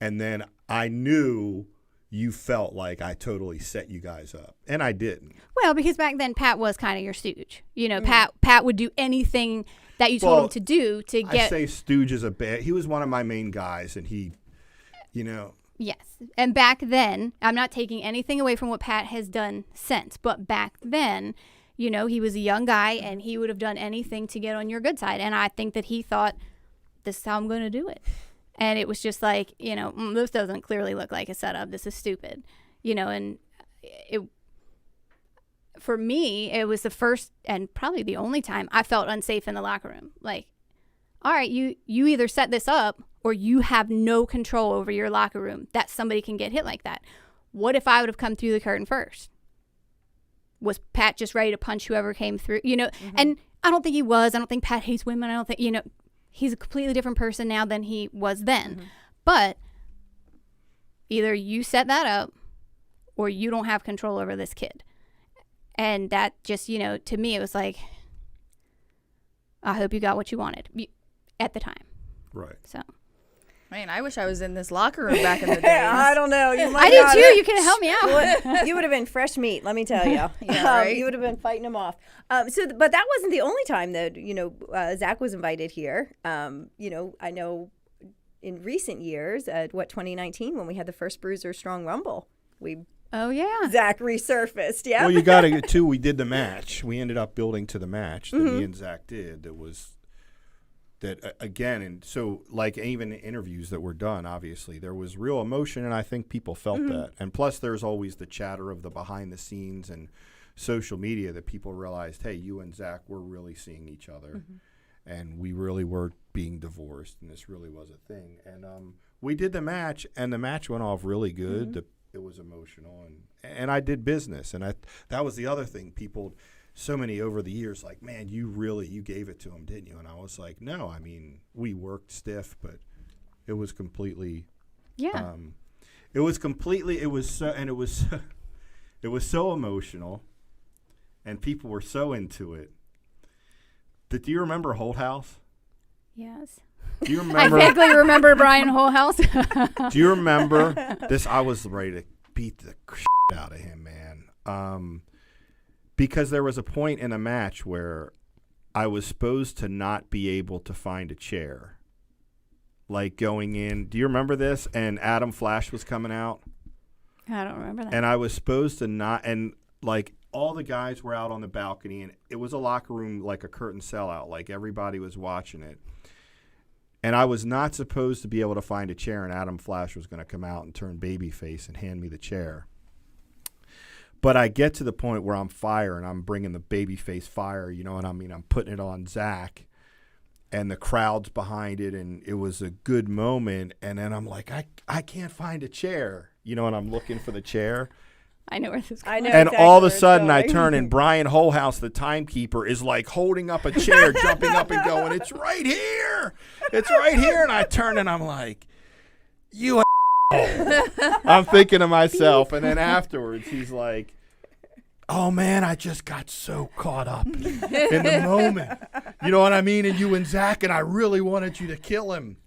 And then I knew you felt like I totally set you guys up. And I didn't. Well, because back then Pat was kind of your stooge. You know, Pat would do anything that you told him to do to get. I say stooge is a bad. He was one of my main guys, and he, you know. Yes. And back then, I'm not taking anything away from what Pat has done since, but back then, you know, he was a young guy and he would have done anything to get on your good side. And I think that he thought, this is how I'm going to do it. And it was just like, you know, this doesn't clearly look like a setup. This is stupid. You know, and it, for me, it was the first and probably the only time I felt unsafe in the locker room. Like, all right, you either set this up or you have no control over your locker room that somebody can get hit like that. What if I would have come through the curtain first? Was Pat just ready to punch whoever came through? You know, and I don't think he was. I don't think Pat hates women. I don't think, you know, he's a completely different person now than he was then. But either you set that up or you don't have control over this kid. And that just, you know, to me, it was like, I hope you got what you wanted at the time. Right. So. Man, I wish I was in this locker room back in the day. I don't know. You might I do too. You can help me out. You would have been fresh meat, let me tell you. Right? You would have been fighting them off. But that wasn't the only time that, you know, Zach was invited here. You know, I know in recent years, 2019, when we had the first Bruiser Strong Rumble, Oh, yeah. Zach resurfaced, yeah. Well, you got to too. We did the match. We ended up building to the match that me and Zach did. That was that again, and so like even the interviews that were done, obviously there was real emotion, and I think people felt that. And plus, there's always the chatter of the behind the scenes and social media that people realized, hey, you and Zach were really seeing each other, and we really were being divorced, and this really was a thing. And we did the match, and the match went off really good. It was emotional, and I did business, and that was the other thing. People, so many over the years, like, man, you gave it to him, didn't you? And I was like, no, I mean, we worked stiff, but it was completely, it was so emotional, and people were so into it. Do you remember Holt House? Yes. Do you remember? I vaguely remember Brian Wholehouse. Do you remember this? I was ready to beat the shit out of him, man. Because there was a point in a match where I was supposed to not be able to find a chair. Like going in. Do you remember this? And Adam Flash was coming out. I don't remember that. And I was supposed to not. And like all the guys were out on the balcony, and it was a locker room, like a curtain sellout. Like everybody was watching it. And I was not supposed to be able to find a chair, and Adam Flash was going to come out and turn babyface and hand me the chair. But I get to the point where I'm fire, and I'm bringing the babyface fire, you know what I mean? I'm putting it on Zach, and the crowd's behind it, and it was a good moment. And then I'm like, I can't find a chair, you know, and I'm looking for the chair. I know where this is going. I know And exactly all of a where it's sudden, I going. turn, and Brian Wholehouse, the timekeeper, is like holding up a chair, jumping up and going, it's right here. It's right here. And I turn, and I'm like, you I'm thinking to myself. And then afterwards, he's like, oh man, I just got so caught up in the moment. You know what I mean? And you and Zach, and I really wanted you to kill him.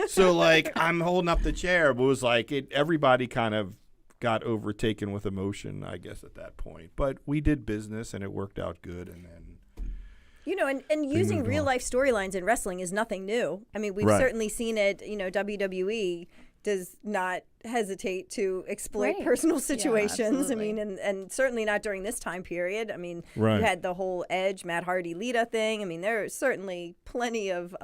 So like, I'm holding up the chair, but it was like everybody kind of got overtaken with emotion, I guess, at that point. But we did business, and it worked out good, and then. And using real life storylines in wrestling is nothing new. I mean, we've certainly seen it. WWE does not hesitate to exploit personal situations. I mean, and certainly not during this time period. I mean, you had the whole Edge, Matt Hardy, Lita thing. I mean, there are certainly plenty of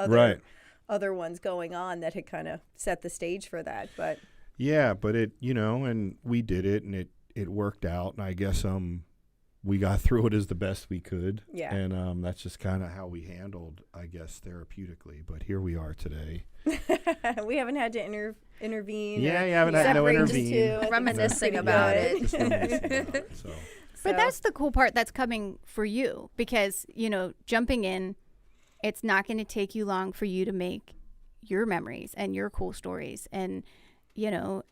other ones going on that had kind of set the stage for that. But yeah, but it, and we did it, and it worked out, and I guess we got through it as the best we could. Yeah. And that's just kind of how we handled, I guess, therapeutically. But here we are today. We haven't had to intervene. Yeah, you haven't had no intervene. Reminiscing about it. But that's the cool part that's coming for you because, jumping in, it's not going to take you long for you to make your memories and your cool stories and, to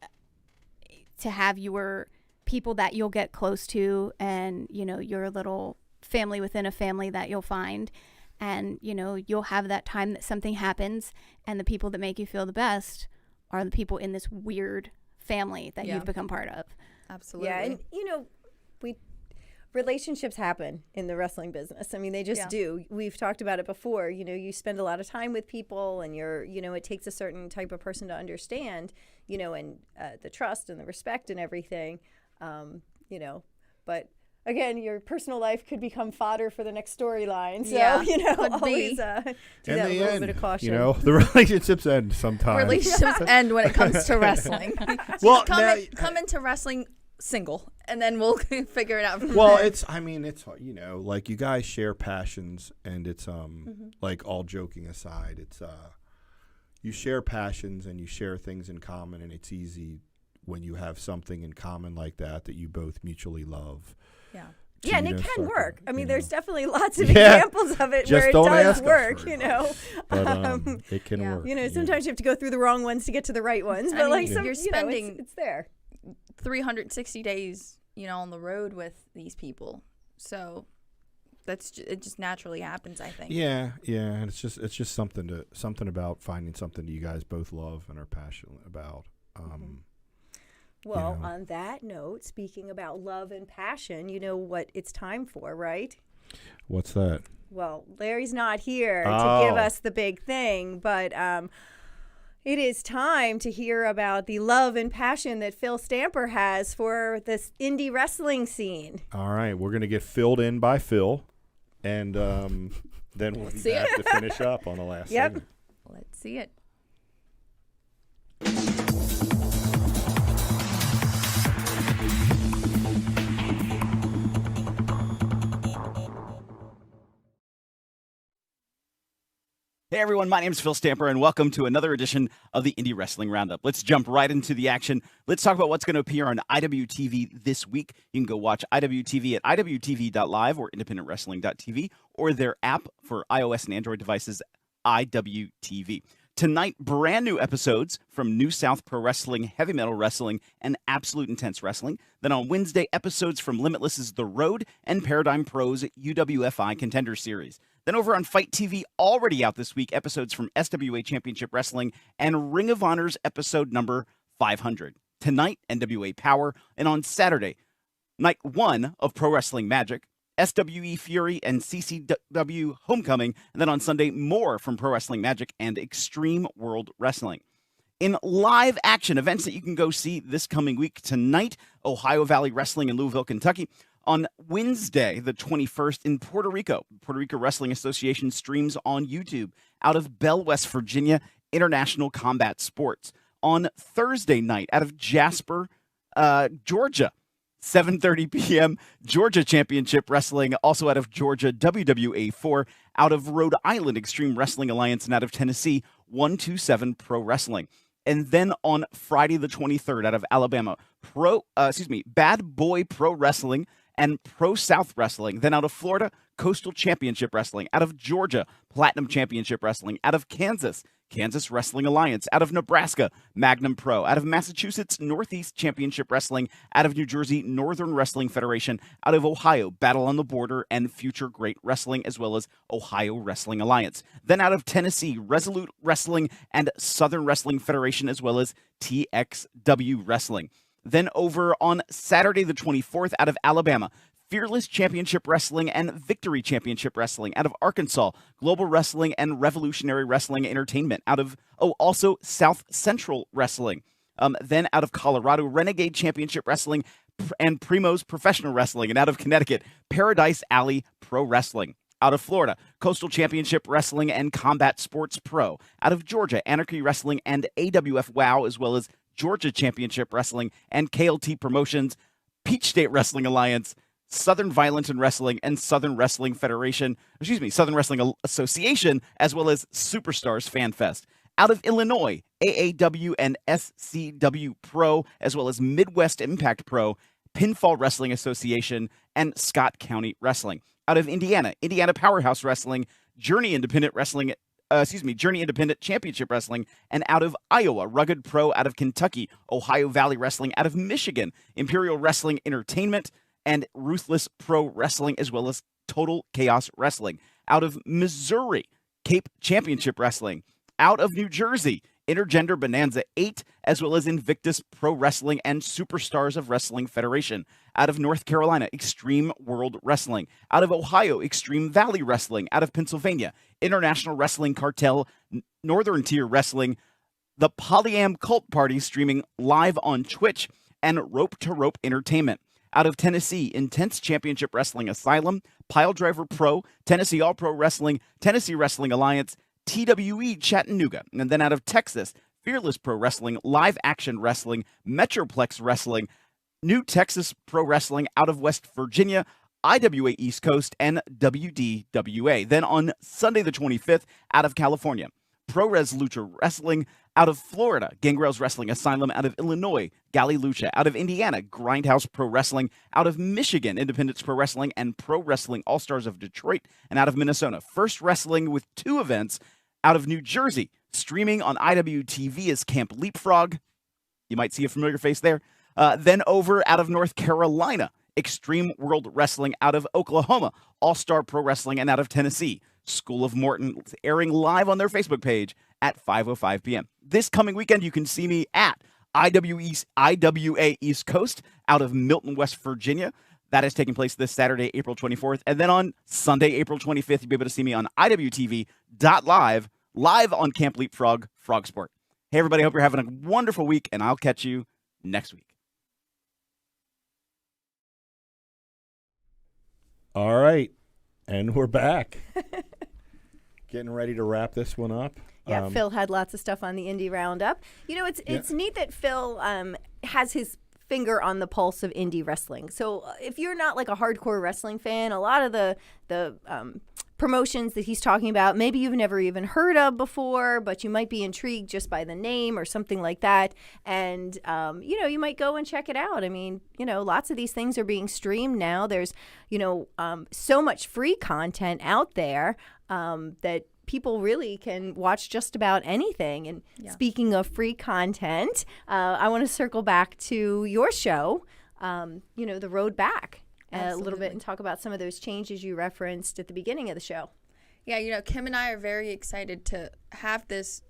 have your people that you'll get close to and, your little family within a family that you'll find. And, you'll have that time that something happens and the people that make you feel the best are the people in this weird family that you've become part of. Absolutely. Yeah. And, relationships happen in the wrestling business. I mean, they just do. We've talked about it before. You spend a lot of time with people and it takes a certain type of person to understand, and the trust and the respect and everything. But again, your personal life could become fodder for the next storyline. So, always do that little bit of caution. The relationships end sometimes. Relationships end when it comes to wrestling. Well, come into wrestling single, and then we'll figure it out from there. it's like you guys share passions, and it's like all joking aside, it's you share passions and you share things in common, and it's easy when you have something in common like that you both mutually love. Yeah. Yeah, and it can work. I mean, there's definitely lots of examples of it where it does work, But it can work. Sometimes you have to go through the wrong ones to get to the right ones. But you're spending it's there. 360 days, on the road with these people. So it just naturally happens, I think. Yeah, and it's just something about finding something that you guys both love and are passionate about. Well, on that note, speaking about love and passion, you know what it's time for, right? What's that? Well, Larry's not here to give us the big thing, but it is time to hear about the love and passion that Phil Stamper has for this indie wrestling scene. All right, we're going to get filled in by Phil, and then we'll be back to finish up on the last segment. Let's see it. Hey everyone, my name is Phil Stamper, and welcome to another edition of the Indie Wrestling Roundup. Let's jump right into the action. Let's talk about what's going to appear on IWTV this week. You can go watch IWTV at iwtv.live or independentwrestling.tv or their app for iOS and Android devices, IWTV. Tonight, brand new episodes from New South Pro Wrestling, Heavy Metal Wrestling, and Absolute Intense Wrestling. Then on Wednesday, episodes from Limitless's The Road and Paradigm Pro's UWFI Contender Series. Then over on Fight TV, already out this week, episodes from SWA Championship Wrestling and Ring of Honor's episode number 500. Tonight, NWA Power, and on Saturday, night 1 of Pro Wrestling Magic, SWE Fury and CCW Homecoming, and then on Sunday, more from Pro Wrestling Magic and Extreme World Wrestling. In live action events that you can go see this coming week, tonight, Ohio Valley Wrestling in Louisville, Kentucky. On Wednesday, the 21st, in Puerto Rico, Puerto Rico Wrestling Association streams on YouTube out of Bell, West Virginia, International Combat Sports. On Thursday night, out of Jasper, Georgia, 7:30 p.m., Georgia Championship Wrestling, also out of Georgia, WWA 4, out of Rhode Island, Extreme Wrestling Alliance, and out of Tennessee, 127 Pro Wrestling. And then on Friday the 23rd, out of Alabama, Bad Boy Pro Wrestling and Pro South Wrestling. Then out of Florida, Coastal Championship Wrestling. Out of Georgia, Platinum Championship Wrestling. Out of Kansas, Kansas Wrestling Alliance. Out of Nebraska, Magnum Pro. Out of Massachusetts, Northeast Championship Wrestling. Out of New Jersey, Northern Wrestling Federation. Out of Ohio, Battle on the Border and Future Great Wrestling, as well as Ohio Wrestling Alliance. Then out of Tennessee, Resolute Wrestling and Southern Wrestling Federation, as well as TXW Wrestling. Then over on Saturday the 24th, out of Alabama, Fearless Championship Wrestling and Victory Championship Wrestling. Out of Arkansas, Global Wrestling and Revolutionary Wrestling Entertainment. Out of, also South Central Wrestling. Then out of Colorado, Renegade Championship Wrestling and Primo's Professional Wrestling. And out of Connecticut, Paradise Alley Pro Wrestling. Out of Florida, Coastal Championship Wrestling and Combat Sports Pro. Out of Georgia, Anarchy Wrestling and AWF WOW, as well as Georgia Championship Wrestling and KLT Promotions, Peach State Wrestling Alliance, Southern Violence and Wrestling, and Southern Wrestling Federation, Southern Wrestling Association, as well as Superstars Fan Fest. Out of Illinois, AAW and SCW Pro, as well as Midwest Impact Pro, Pinfall Wrestling Association, and Scott County Wrestling. Out of Indiana, Indiana Powerhouse Wrestling, Journey Independent Championship Wrestling, and out of Iowa, Rugged Pro. Out of Kentucky, Ohio Valley Wrestling. Out of Michigan, Imperial Wrestling Entertainment and Ruthless Pro Wrestling, as well as Total Chaos Wrestling. Out of Missouri, Cape Championship Wrestling. Out of New Jersey, Intergender Bonanza 8, as well as Invictus Pro Wrestling and Superstars of Wrestling Federation. Out of North Carolina, Extreme World Wrestling. Out of Ohio, Extreme Valley Wrestling. Out of Pennsylvania, International Wrestling Cartel, Northern Tier Wrestling, the Polyam Cult Party streaming live on Twitch, and Rope to Rope Entertainment. Out of Tennessee, Intense Championship Wrestling Asylum, Piledriver Pro, Tennessee All Pro Wrestling, Tennessee Wrestling Alliance, TWE Chattanooga. And then out of Texas, Fearless Pro Wrestling, Live Action Wrestling, Metroplex Wrestling, New Texas Pro Wrestling. Out of West Virginia, IWA East Coast, and WDWA. Then on Sunday the 25th, out of California, Pro Res Lucha Wrestling. Out of Florida, Gangrel's Wrestling Asylum. Out of Illinois, Galley Lucha. Out of Indiana, Grindhouse Pro Wrestling. Out of Michigan, Independence Pro Wrestling and Pro Wrestling All-Stars of Detroit. And out of Minnesota, First Wrestling with 2 events. Out of New Jersey, streaming on IWTV is Camp Leapfrog. You might see a familiar face there. Then over out of North Carolina, Extreme World Wrestling. Out of Oklahoma, All-Star Pro Wrestling. And out of Tennessee, School of Morton, airing live on their Facebook page at 5:05 p.m. This coming weekend, you can see me at IWA East Coast out of Milton, West Virginia. That is taking place this Saturday, April 24th. And then on Sunday, April 25th, you'll be able to see me on IWTV.live, live on Camp Leapfrog, Frog Sport. Hey, everybody, I hope you're having a wonderful week, and I'll catch you next week. All right. And we're back. Getting ready to wrap this one up. Yeah, Phil had lots of stuff on the Indie Roundup. You know, it's neat that Phil has his finger on the pulse of indie wrestling. So if you're not like a hardcore wrestling fan, a lot of the promotions that he's talking about, maybe you've never even heard of before, but you might be intrigued just by the name or something like that. And, you might go and check it out. I mean, lots of these things are being streamed now. There's, so much free content out there that people really can watch just about anything. And speaking of free content, I want to circle back to your show, The Road Back. A little bit and talk about some of those changes you referenced at the beginning of the show. Yeah, Kim and I are very excited to have this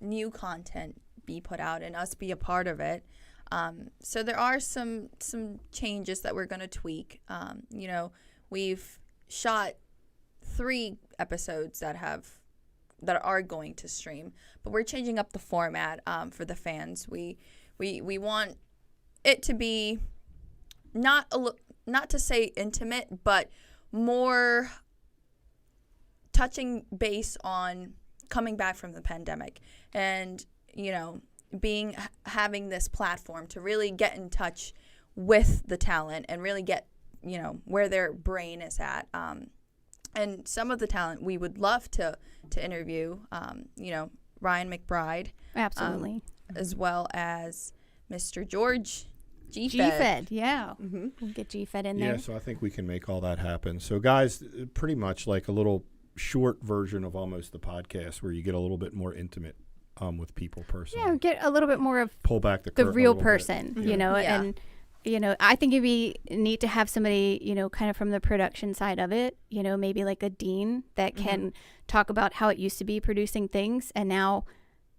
new content be put out and us be a part of it. So there are some changes that we're going to tweak. We've shot 3 episodes that are going to stream, but we're changing up the format for the fans. We want it to be not to say intimate, but more touching base on coming back from the pandemic and, having this platform to really get in touch with the talent and really get, where their brain is at. And some of the talent we would love to interview, Ryan McBride. Absolutely. As well as Mr. George G-Fed, yeah. Mm-hmm. We'll get G-Fed in there. Yeah, so I think we can make all that happen. So, guys, pretty much like a little short version of almost the podcast where you get a little bit more intimate with people personally. Yeah, get a little bit more of Pull back the the curtain a real little bit. person, you know, Yeah. and I think it'd be neat to have somebody, kind of from the production side of it, maybe like a dean that can talk about how it used to be producing things and now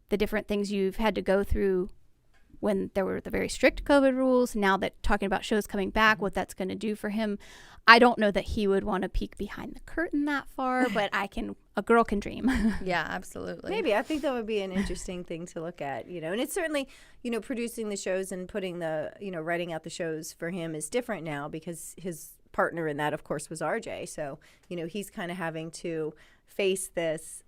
the different things you've had to go through when there were the very strict COVID rules. Now that talking about shows coming back, what that's going to do for him. I don't know that he would want to peek behind the curtain that far, but a girl can dream. Yeah, absolutely. Maybe. I think that would be an interesting thing to look at, and it's certainly, producing the shows and putting the, writing out the shows for him is different now because his partner in that, of course, was RJ. So, he's kind of having to face this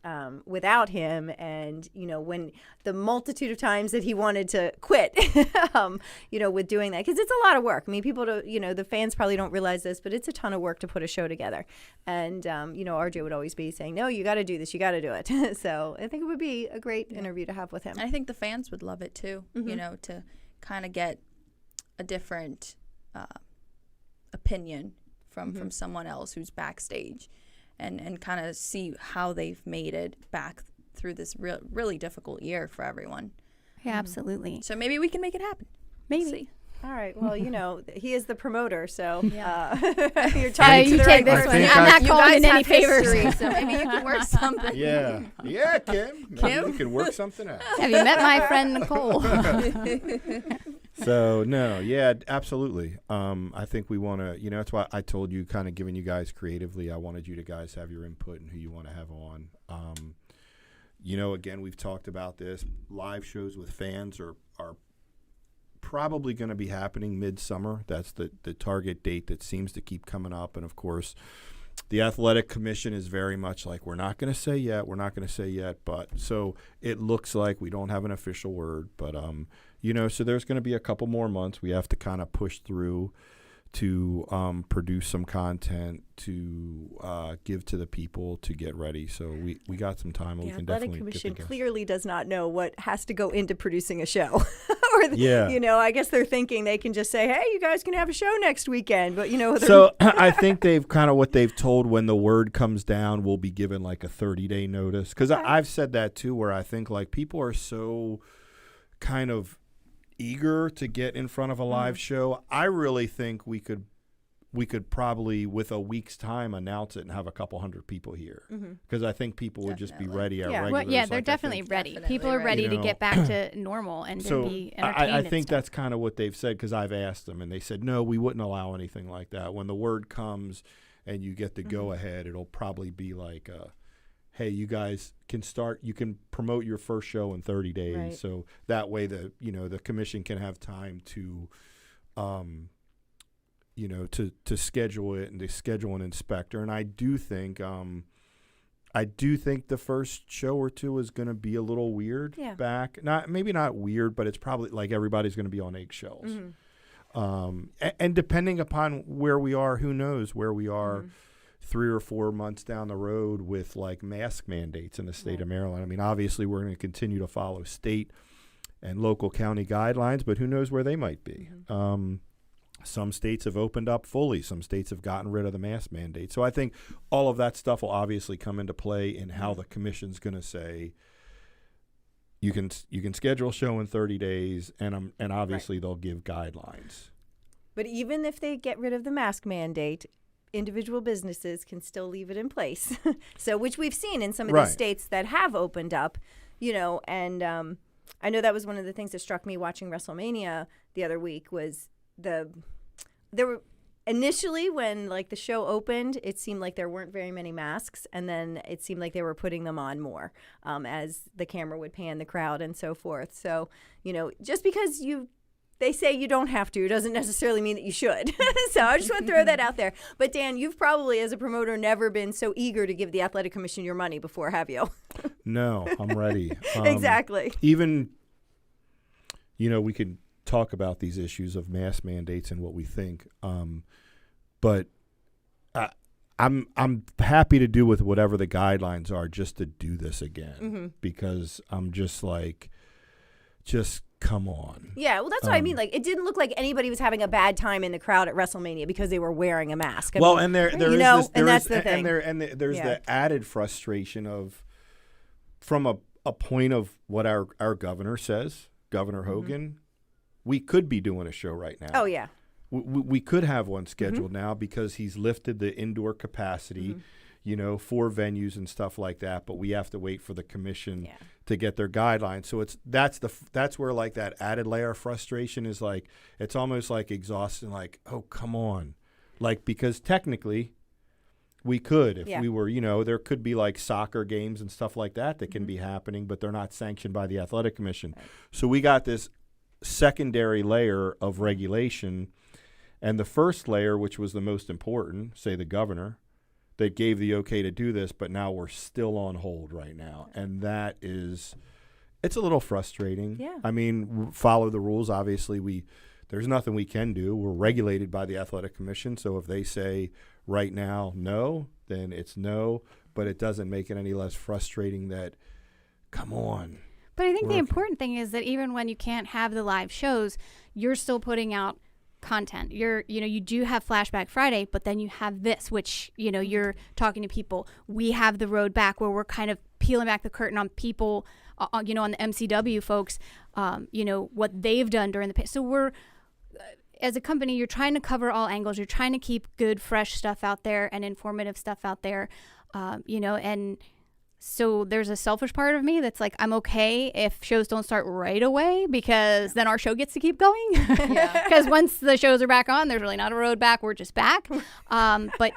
without him. And, when the multitude of times that he wanted to quit, with doing that, because it's a lot of work. I mean, people, the fans probably don't realize this, but it's a ton of work to put a show together. And, RJ would always be saying, no, you got to do this. You got to do it. So I think it would be a great interview to have with him. And I think the fans would love it too, to kind of get a different opinion from someone else who's backstage and kind of see how they've made it back through this really difficult year for everyone. Yeah, absolutely. So maybe we can make it happen. Maybe. We'll see. All right. Well, he is the promoter, so you're You talking to the take right this person. one. think I'm I- not You calling guys in any have favors. history, so maybe you can work something. Yeah, Kim. Maybe we can work something out. Have you met my friend Nicole? So no, yeah, absolutely. I think we want to, that's why I told you, kind of giving you guys creatively, I wanted you to guys have your input and who you want to have on. Again, we've talked about this. Live shows with fans are probably going to be happening midsummer. That's the target date that seems to keep coming up. And of course, the athletic commission is very much like, we're not going to say yet. But so it looks like we don't have an official word, but so there's going to be a couple more months. We have to kind of push through to produce some content to give to the people to get ready. So we got some time. The We can Athletic definitely Commission get the clearly does not know what has to go into producing a show. Yeah. I guess they're thinking they can just say, hey, you guys can have a show next weekend. But, So I think they've kind of what they've told when the word comes down, we'll be given like a 30-day notice. Because I've said that too, where I think like people are so kind of eager to get in front of a live show. I really think we could probably with a week's time announce it and have a couple hundred people here, because I think people would just be ready at regulars. Well, yeah, they're like, definitely ready. Definitely People are ready ready. to get back to normal and So to be entertained. I think and stuff. that's kind of what they've said, because I've asked them and they said, no, we wouldn't allow anything like that. When the word comes and you get the go ahead, it'll probably be like, hey, you guys can start, you can promote your first show in 30 days. Right. So that way the commission can have time to, to schedule it and to schedule an inspector. And I do think the first show or two is going to be a little weird back. Maybe not weird, but it's probably like everybody's going to be on eggshells. And depending upon where we are, who knows where we are 3 or 4 months down the road with like mask mandates in the state of Maryland. I mean, obviously we're going to continue to follow state and local county guidelines, but who knows where they might be. Some states have opened up fully. Some states have gotten rid of the mask mandate. So I think all of that stuff will obviously come into play in how the commission's going to say, you can schedule a show in 30 days, and obviously they'll give guidelines. But even if they get rid of the mask mandate, individual businesses can still leave it in place. So, which we've seen in some of these states that have opened up, and I know that was one of the things that struck me watching WrestleMania the other week was there were initially when like the show opened, it seemed like there weren't very many masks, and then it seemed like they were putting them on more as the camera would pan the crowd and so forth. So, just because they say you don't have to doesn't necessarily mean that you should. So I just want to throw that out there. But Dan, you've probably as a promoter never been so eager to give the Athletic Commission your money before, have you? No, I'm ready. Exactly. Even, we could talk about these issues of mask mandates and what we think. But I'm happy to do with whatever the guidelines are just to do this again, because I'm just like, come on. Yeah, well, that's what I mean. Like, it didn't look like anybody was having a bad time in the crowd at WrestleMania because they were wearing a mask. Well, I mean, and there you is know, this, and there that's is- the thing. and there's the added frustration of from a point of what our governor says, Governor Hogan, we could be doing a show right now. Oh, yeah. We could have one scheduled now because he's lifted the indoor capacity, for venues and stuff like that. But we have to wait for the commission to get their guidelines. So that's where like that added layer of frustration is like, it's almost like exhausting. Like, oh, come on. Like, because technically we could, if we were, there could be like soccer games and stuff like that can be happening, but they're not sanctioned by the athletic commission. Right. So we got this secondary layer of regulation. And the first layer, which was the most important, say the governor, that gave the okay to do this, but now we're still on hold right now. And that is, it's a little frustrating. Yeah. I mean, follow the rules. Obviously, there's nothing we can do. We're regulated by the athletic commission. So if they say right now no, then it's no. But it doesn't make it any less frustrating that, come on. But I think the important thing is that even when you can't have the live shows, you're still putting out content. You do have Flashback Friday, but then you have this, which, you're talking to people. We have the road back where we're kind of peeling back the curtain on people, on the MCW folks, what they've done during the So we're, as a company, you're trying to cover all angles. You're trying to keep good, fresh stuff out there and informative stuff out there, and so there's a selfish part of me that's like, I'm okay if shows don't start right away because then our show gets to keep going. Because once the shows are back on, there's really not a road back. We're just back. But,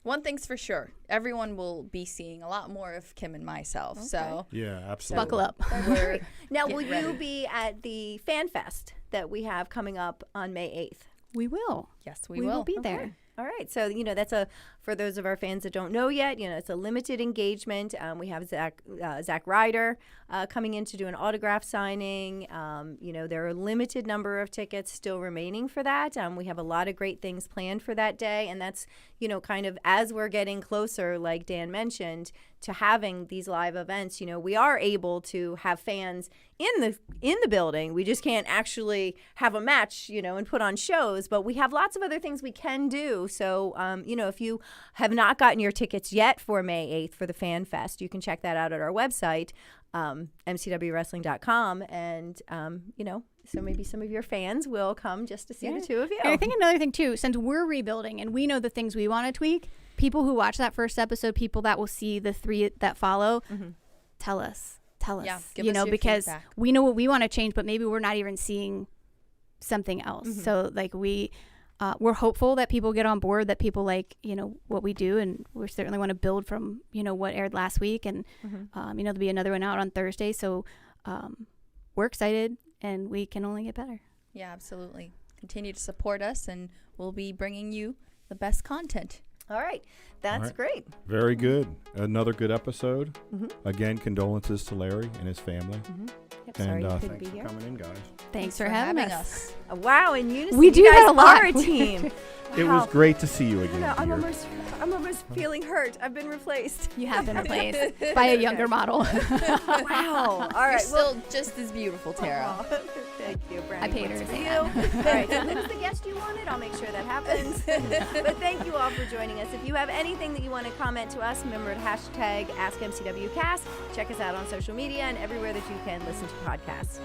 one thing's for sure. Everyone will be seeing a lot more of Kim and myself. Okay. So yeah, absolutely. Buckle up. Now, will you be at the Fan Fest that we have coming up on May 8th? We will. Yes, we will be there. All right. So, that's for those of our fans that don't know yet, it's a limited engagement. We have Zach Ryder coming in to do an autograph signing. There are a limited number of tickets still remaining for that. We have a lot of great things planned for that day. And that's, kind of as we're getting closer, like Dan mentioned, to having these live events, we are able to have fans in the building. We just can't actually have a match, and put on shows, but we have lots of other things we can do. So, if you have not gotten your tickets yet for May 8th for the Fan Fest, you can check that out at our website, mcwwrestling.com. And, so maybe some of your fans will come just to see the two of you. And I think another thing, too, since we're rebuilding and we know the things we want to tweak, people who watch that first episode, people that will see the 3 that follow, tell us. Yeah, give us your because feedback. We know what we want to change, but maybe we're not even seeing something else. So, like, we're hopeful that people get on board, that people like, what we do, and we certainly want to build from, what aired last week, and, there'll be another one out on Thursday. So, we're excited, and we can only get better. Yeah, absolutely. Continue to support us, and we'll be bringing you the best content. All right. That's great. Very good. Another good episode. Again, condolences to Larry and his family. Yep, sorry you couldn't thanks be for here. coming in, guys. Thanks for having us. Wow, in unison. We do you guys that a lot. are a team. It was great to see you again. I'm almost feeling hurt. I've been replaced. You have been replaced by a younger model. Wow. All right. You're still just as beautiful, Tara. Thank you, Brandon. I paid her to say All right. So who's the guest you wanted? I'll make sure that happens. But thank you all for joining us. If you have anything that you want to comment to us, remember to hashtag AskMCWCast. Check us out on social media and everywhere that you can listen to podcasts.